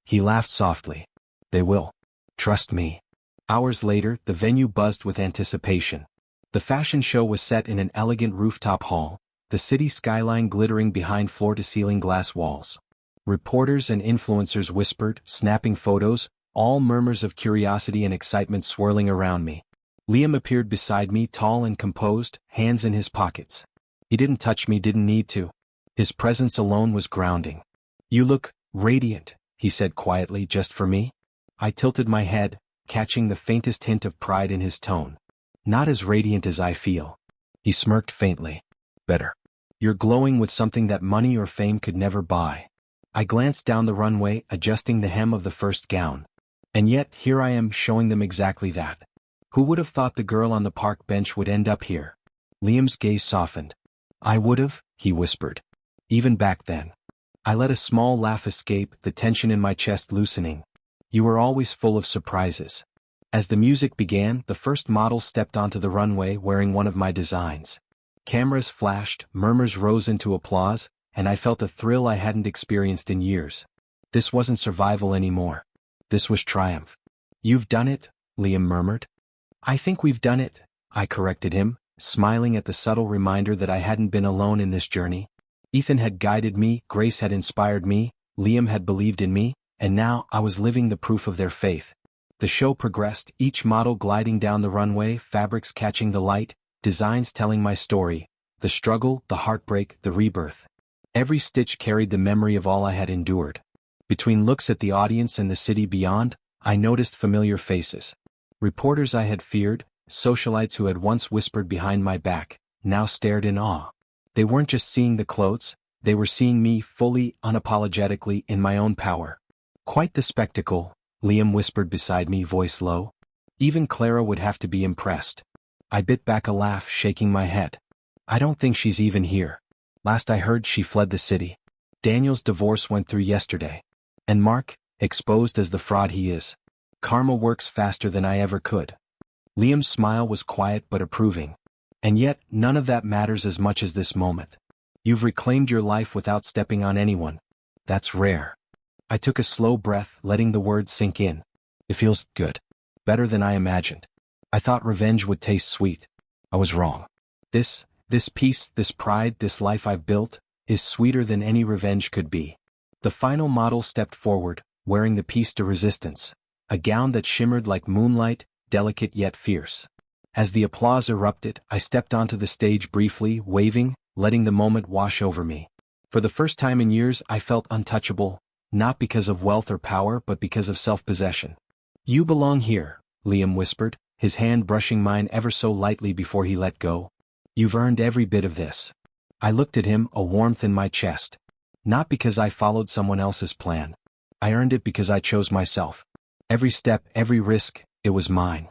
He laughed softly. "They will. Trust me." Hours later, the venue buzzed with anticipation. The fashion show was set in an elegant rooftop hall, the city skyline glittering behind floor-to-ceiling glass walls. Reporters and influencers whispered, snapping photos, all murmurs of curiosity and excitement swirling around me. Liam appeared beside me, tall and composed, hands in his pockets. He didn't touch me, didn't need to. His presence alone was grounding. "You look radiant," he said quietly, "just for me." I tilted my head, catching the faintest hint of pride in his tone. "Not as radiant as I feel." He smirked faintly. "Better. You're glowing with something that money or fame could never buy." I glanced down the runway, adjusting the hem of the first gown. And yet, here I am, showing them exactly that. Who would have thought the girl on the park bench would end up here? Liam's gaze softened. "I would have," he whispered. "Even back then." I let a small laugh escape, the tension in my chest loosening. "You were always full of surprises." As the music began, the first model stepped onto the runway wearing one of my designs. Cameras flashed, murmurs rose into applause, and I felt a thrill I hadn't experienced in years. This wasn't survival anymore. This was triumph. "You've done it," Liam murmured. "I think we've done it," I corrected him, smiling at the subtle reminder that I hadn't been alone in this journey. Ethan had guided me, Grace had inspired me, Liam had believed in me, and now I was living the proof of their faith. The show progressed, each model gliding down the runway, fabrics catching the light, designs telling my story, the struggle, the heartbreak, the rebirth. Every stitch carried the memory of all I had endured. Between looks at the audience and the city beyond, I noticed familiar faces. Reporters I had feared, socialites who had once whispered behind my back, now stared in awe. They weren't just seeing the clothes, they were seeing me fully, unapologetically, in my own power. "Quite the spectacle," Liam whispered beside me, voice low. "Even Clara would have to be impressed." I bit back a laugh, shaking my head. "I don't think she's even here. Last I heard, she fled the city. Daniel's divorce went through yesterday. And Mark, exposed as the fraud he is. Karma works faster than I ever could." Liam's smile was quiet but approving. "And yet, none of that matters as much as this moment. You've reclaimed your life without stepping on anyone. That's rare." I took a slow breath, letting the words sink in. "It feels good. Better than I imagined. I thought revenge would taste sweet. I was wrong. This peace, this pride, this life I've built, is sweeter than any revenge could be." The final model stepped forward, wearing the piece de resistance, a gown that shimmered like moonlight, delicate yet fierce. As the applause erupted, I stepped onto the stage briefly, waving, letting the moment wash over me. For the first time in years, I felt untouchable, not because of wealth or power but because of self-possession. "You belong here," Liam whispered, his hand brushing mine ever so lightly before he let go. "You've earned every bit of this." I looked at him, a warmth in my chest. Not because I followed someone else's plan. I earned it because I chose myself. Every step, every risk, it was mine.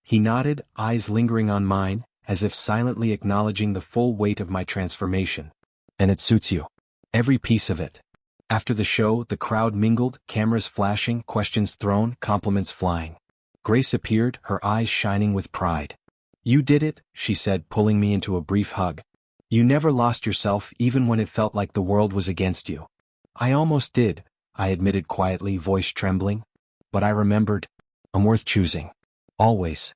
He nodded, eyes lingering on mine, as if silently acknowledging the full weight of my transformation. "And it suits you. Every piece of it." After the show, the crowd mingled, cameras flashing, questions thrown, compliments flying. Grace appeared, her eyes shining with pride. "You did it," she said, pulling me into a brief hug. You never lost yourself even when it felt like the world was against you. I almost did, I admitted quietly, voice trembling. But I remembered. I'm worth choosing. Always.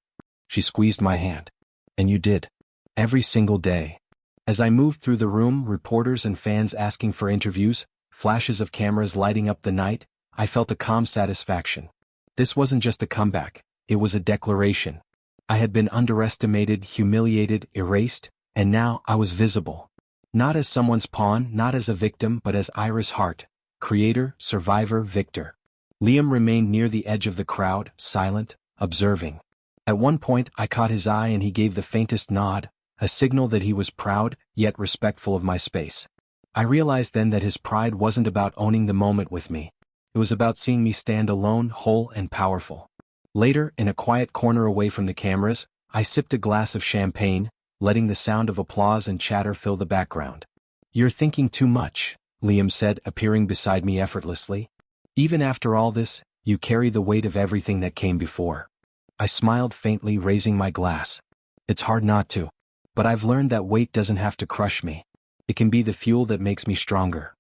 She squeezed my hand. And you did. Every single day. As I moved through the room, reporters and fans asking for interviews, flashes of cameras lighting up the night, I felt a calm satisfaction. This wasn't just a comeback, it was a declaration. I had been underestimated, humiliated, erased, and now I was visible. Not as someone's pawn, not as a victim, but as Iris Hart, creator, survivor, victor. Liam remained near the edge of the crowd, silent, observing. At one point I caught his eye and he gave the faintest nod, a signal that he was proud, yet respectful of my space. I realized then that his pride wasn't about owning the moment with me. It was about seeing me stand alone, whole and powerful. Later, in a quiet corner away from the cameras, I sipped a glass of champagne, letting the sound of applause and chatter fill the background. You're thinking too much, Liam said, appearing beside me effortlessly. Even after all this, you carry the weight of everything that came before. I smiled faintly, raising my glass. It's hard not to. But I've learned that weight doesn't have to crush me. It can be the fuel that makes me stronger.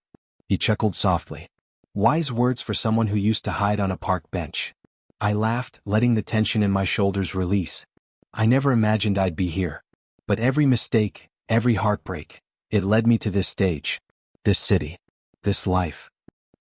He chuckled softly. Wise words for someone who used to hide on a park bench. I laughed, letting the tension in my shoulders release. I never imagined I'd be here. But every mistake, every heartbreak, it led me to this stage. This city. This life.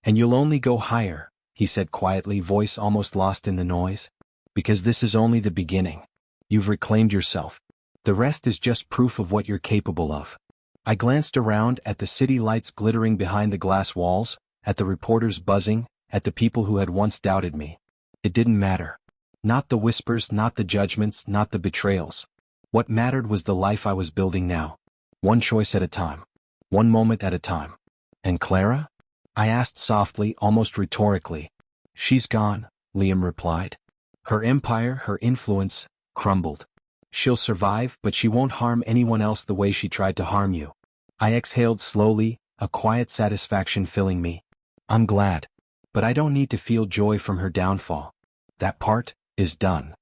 And you'll only go higher, he said quietly, voice almost lost in the noise. Because this is only the beginning. You've reclaimed yourself. The rest is just proof of what you're capable of. I glanced around at the city lights glittering behind the glass walls, at the reporters buzzing, at the people who had once doubted me. It didn't matter. Not the whispers, not the judgments, not the betrayals. What mattered was the life I was building now. One choice at a time. One moment at a time. And Clara? I asked softly, almost rhetorically. She's gone, Liam replied. Her empire, her influence, crumbled. She'll survive, but she won't harm anyone else the way she tried to harm you. I exhaled slowly, a quiet satisfaction filling me. I'm glad. But I don't need to feel joy from her downfall. That part is done.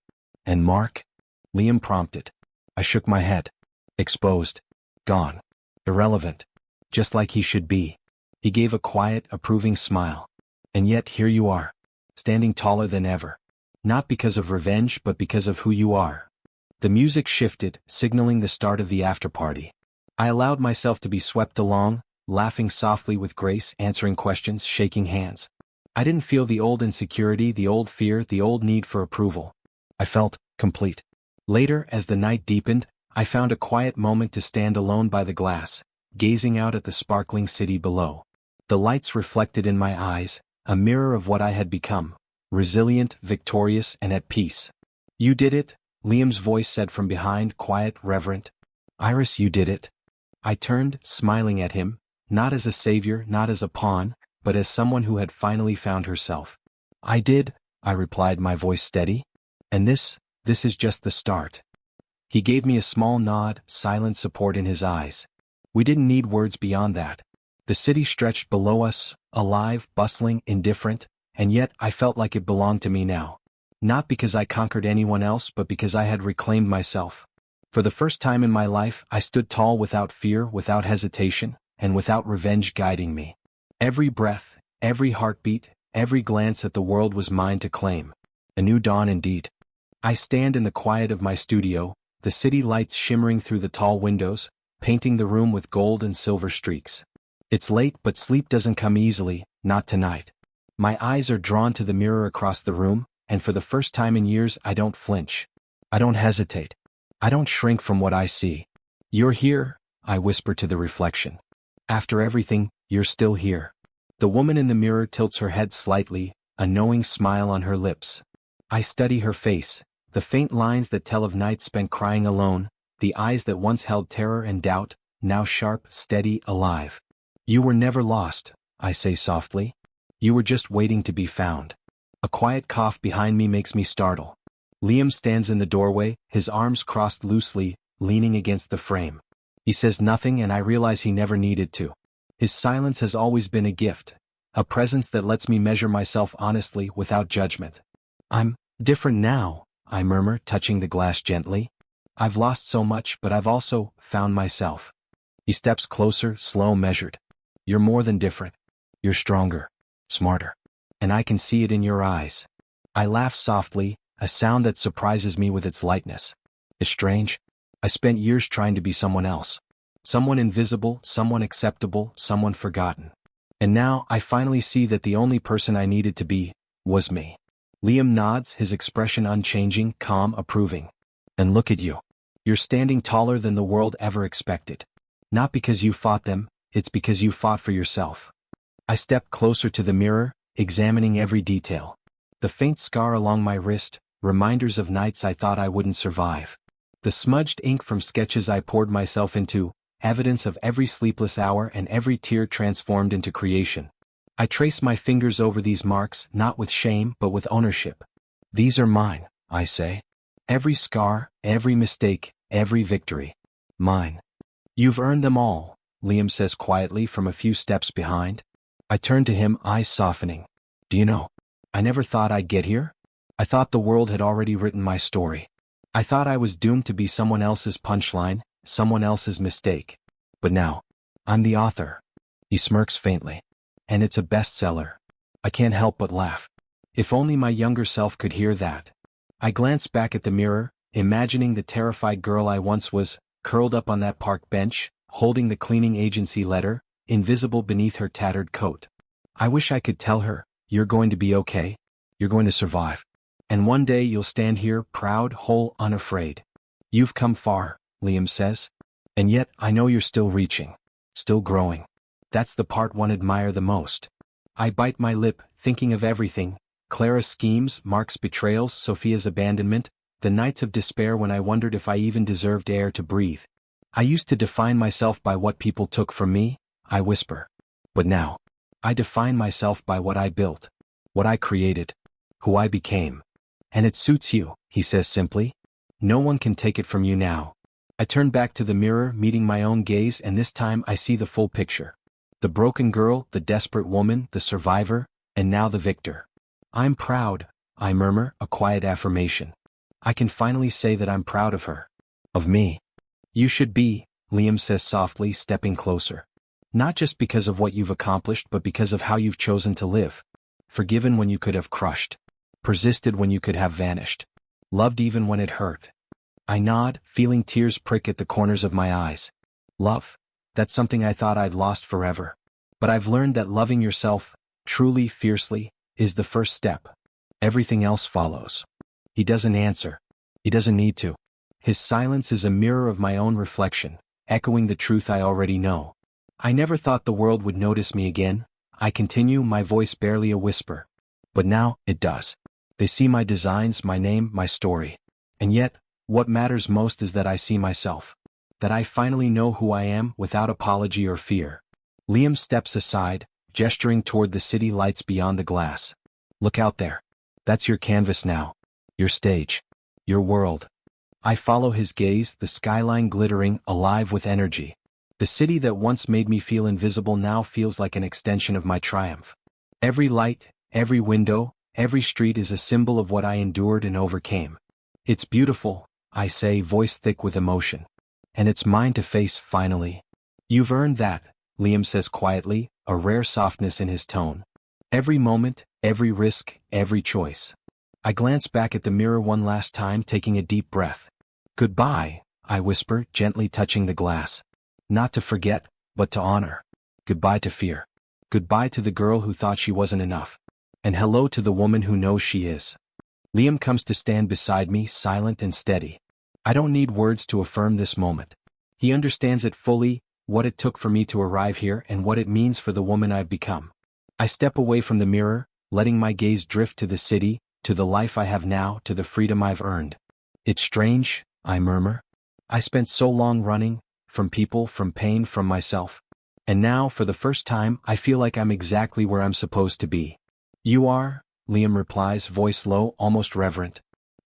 And Mark? Liam prompted. I shook my head. Exposed. Gone. Irrelevant. Just like he should be. He gave a quiet, approving smile. And yet here you are. Standing taller than ever. Not because of revenge, but because of who you are. The music shifted, signaling the start of the after-party. I allowed myself to be swept along, laughing softly with grace, answering questions, shaking hands. I didn't feel the old insecurity, the old fear, the old need for approval. I felt complete. Later, as the night deepened, I found a quiet moment to stand alone by the glass, gazing out at the sparkling city below. The lights reflected in my eyes, a mirror of what I had become, resilient, victorious, and at peace. You did it, Liam's voice said from behind, quiet, reverent. Iris, you did it. I turned, smiling at him, not as a savior, not as a pawn, but as someone who had finally found herself. I did, I replied, my voice steady. And this is just the start. He gave me a small nod, silent support in his eyes. We didn't need words beyond that. The city stretched below us, alive, bustling, indifferent, and yet I felt like it belonged to me now. Not because I conquered anyone else, but because I had reclaimed myself. For the first time in my life, I stood tall without fear, without hesitation, and without revenge guiding me. Every breath, every heartbeat, every glance at the world was mine to claim. A new dawn indeed. I stand in the quiet of my studio, the city lights shimmering through the tall windows, painting the room with gold and silver streaks. It's late, but sleep doesn't come easily, not tonight. My eyes are drawn to the mirror across the room, and for the first time in years I don't flinch. I don't hesitate. I don't shrink from what I see. You're here, I whisper to the reflection. After everything, you're still here. The woman in the mirror tilts her head slightly, a knowing smile on her lips. I study her face, the faint lines that tell of nights spent crying alone, the eyes that once held terror and doubt, now sharp, steady, alive. You were never lost, I say softly. You were just waiting to be found. A quiet cough behind me makes me startle. Liam stands in the doorway, his arms crossed loosely, leaning against the frame. He says nothing, and I realize he never needed to. His silence has always been a gift, a presence that lets me measure myself honestly without judgment. I'm different now, I murmur, touching the glass gently. I've lost so much, but I've also found myself. He steps closer, slow, measured. You're more than different. You're stronger, smarter. And I can see it in your eyes. I laugh softly, a sound that surprises me with its lightness. It's strange. I spent years trying to be someone else. Someone invisible, someone acceptable, someone forgotten. And now I finally see that the only person I needed to be was me. Liam nods, his expression unchanging, calm, approving. And look at you. You're standing taller than the world ever expected. Not because you fought them, it's because you fought for yourself. I step closer to the mirror, examining every detail. The faint scar along my wrist, reminders of nights I thought I wouldn't survive. The smudged ink from sketches I poured myself into, evidence of every sleepless hour and every tear transformed into creation. I trace my fingers over these marks, not with shame but with ownership. These are mine, I say. Every scar, every mistake, every victory. Mine. You've earned them all, Liam says quietly from a few steps behind. I turn to him, eyes softening. Do you know, I never thought I'd get here. I thought the world had already written my story. I thought I was doomed to be someone else's punchline, someone else's mistake. But now, I'm the author. He smirks faintly. And it's a bestseller. I can't help but laugh. If only my younger self could hear that. I glance back at the mirror, imagining the terrified girl I once was, curled up on that park bench, holding the cleaning agency letter, invisible beneath her tattered coat. I wish I could tell her, you're going to be okay. You're going to survive. And one day you'll stand here, proud, whole, unafraid. You've come far, Liam says. And yet, I know you're still reaching. Still growing. That's the part one admire the most. I bite my lip, thinking of everything. Clara's schemes, Mark's betrayals, Sophia's abandonment, the nights of despair when I wondered if I even deserved air to breathe. I used to define myself by what people took from me, I whisper. But now, I define myself by what I built. What I created. Who I became. And it suits you, he says simply. No one can take it from you now. I turn back to the mirror, meeting my own gaze, and this time I see the full picture. The broken girl, the desperate woman, the survivor, and now the victor. I'm proud, I murmur, a quiet affirmation. I can finally say that I'm proud of her. Of me. You should be, Liam says softly, stepping closer. Not just because of what you've accomplished but because of how you've chosen to live. Forgiven when you could have crushed. Persisted when you could have vanished. Loved even when it hurt. I nod, feeling tears prick at the corners of my eyes. Love. That's something I thought I'd lost forever. But I've learned that loving yourself, truly, fiercely, is the first step. Everything else follows. He doesn't answer. He doesn't need to. His silence is a mirror of my own reflection, echoing the truth I already know. I never thought the world would notice me again, I continue, my voice barely a whisper. But now, it does. They see my designs, my name, my story. And yet, what matters most is that I see myself. That I finally know who I am without apology or fear. Liam steps aside, gesturing toward the city lights beyond the glass. Look out there. That's your canvas now. Your stage. Your world. I follow his gaze, the skyline glittering, alive with energy. The city that once made me feel invisible now feels like an extension of my triumph. Every light, every window, every street is a symbol of what I endured and overcame. It's beautiful, I say, voice thick with emotion. And it's mine to face, finally. You've earned that, Liam says quietly, a rare softness in his tone. Every moment, every risk, every choice. I glance back at the mirror one last time, taking a deep breath. Goodbye, I whisper, gently touching the glass. Not to forget, but to honor. Goodbye to fear. Goodbye to the girl who thought she wasn't enough. And hello to the woman who knows she is. Liam comes to stand beside me, silent and steady. I don't need words to affirm this moment. He understands it fully, what it took for me to arrive here and what it means for the woman I've become. I step away from the mirror, letting my gaze drift to the city, to the life I have now, to the freedom I've earned. It's strange, I murmur. I spent so long running, from people, from pain, from myself. And now, for the first time, I feel like I'm exactly where I'm supposed to be. You are, Liam replies, voice low, almost reverent.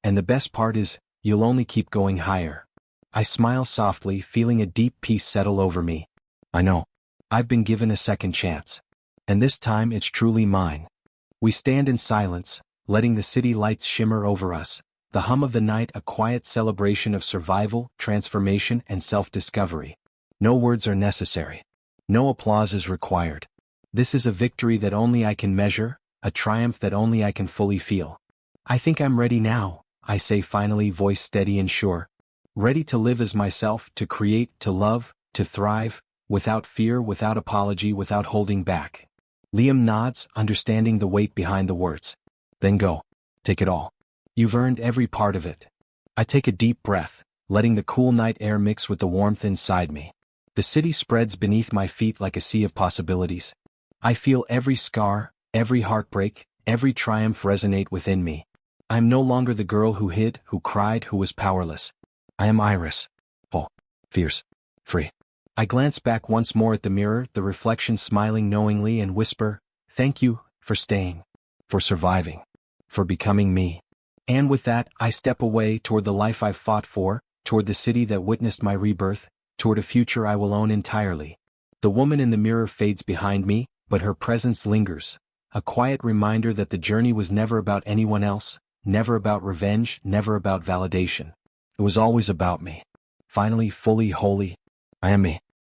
And the best part is, you'll only keep going higher. I smile softly, feeling a deep peace settle over me. I know. I've been given a second chance. And this time it's truly mine. We stand in silence, letting the city lights shimmer over us, the hum of the night a quiet celebration of survival, transformation, and self-discovery. No words are necessary. No applause is required. This is a victory that only I can measure, a triumph that only I can fully feel. I think I'm ready now, I say finally, voice steady and sure. Ready to live as myself, to create, to love, to thrive, without fear, without apology, without holding back. Liam nods, understanding the weight behind the words. Then go. Take it all. You've earned every part of it. I take a deep breath, letting the cool night air mix with the warmth inside me. The city spreads beneath my feet like a sea of possibilities. I feel every scar, every heartbreak, every triumph resonate within me. I am no longer the girl who hid, who cried, who was powerless. I am Iris. Whole, fierce, free. I glance back once more at the mirror, the reflection smiling knowingly, and whisper, thank you, for staying, for surviving, for becoming me. And with that, I step away toward the life I've fought for, toward the city that witnessed my rebirth, toward a future I will own entirely. The woman in the mirror fades behind me, but her presence lingers, a quiet reminder that the journey was never about anyone else, never about revenge, never about validation. It was always about me. Finally, fully, wholly, I am me.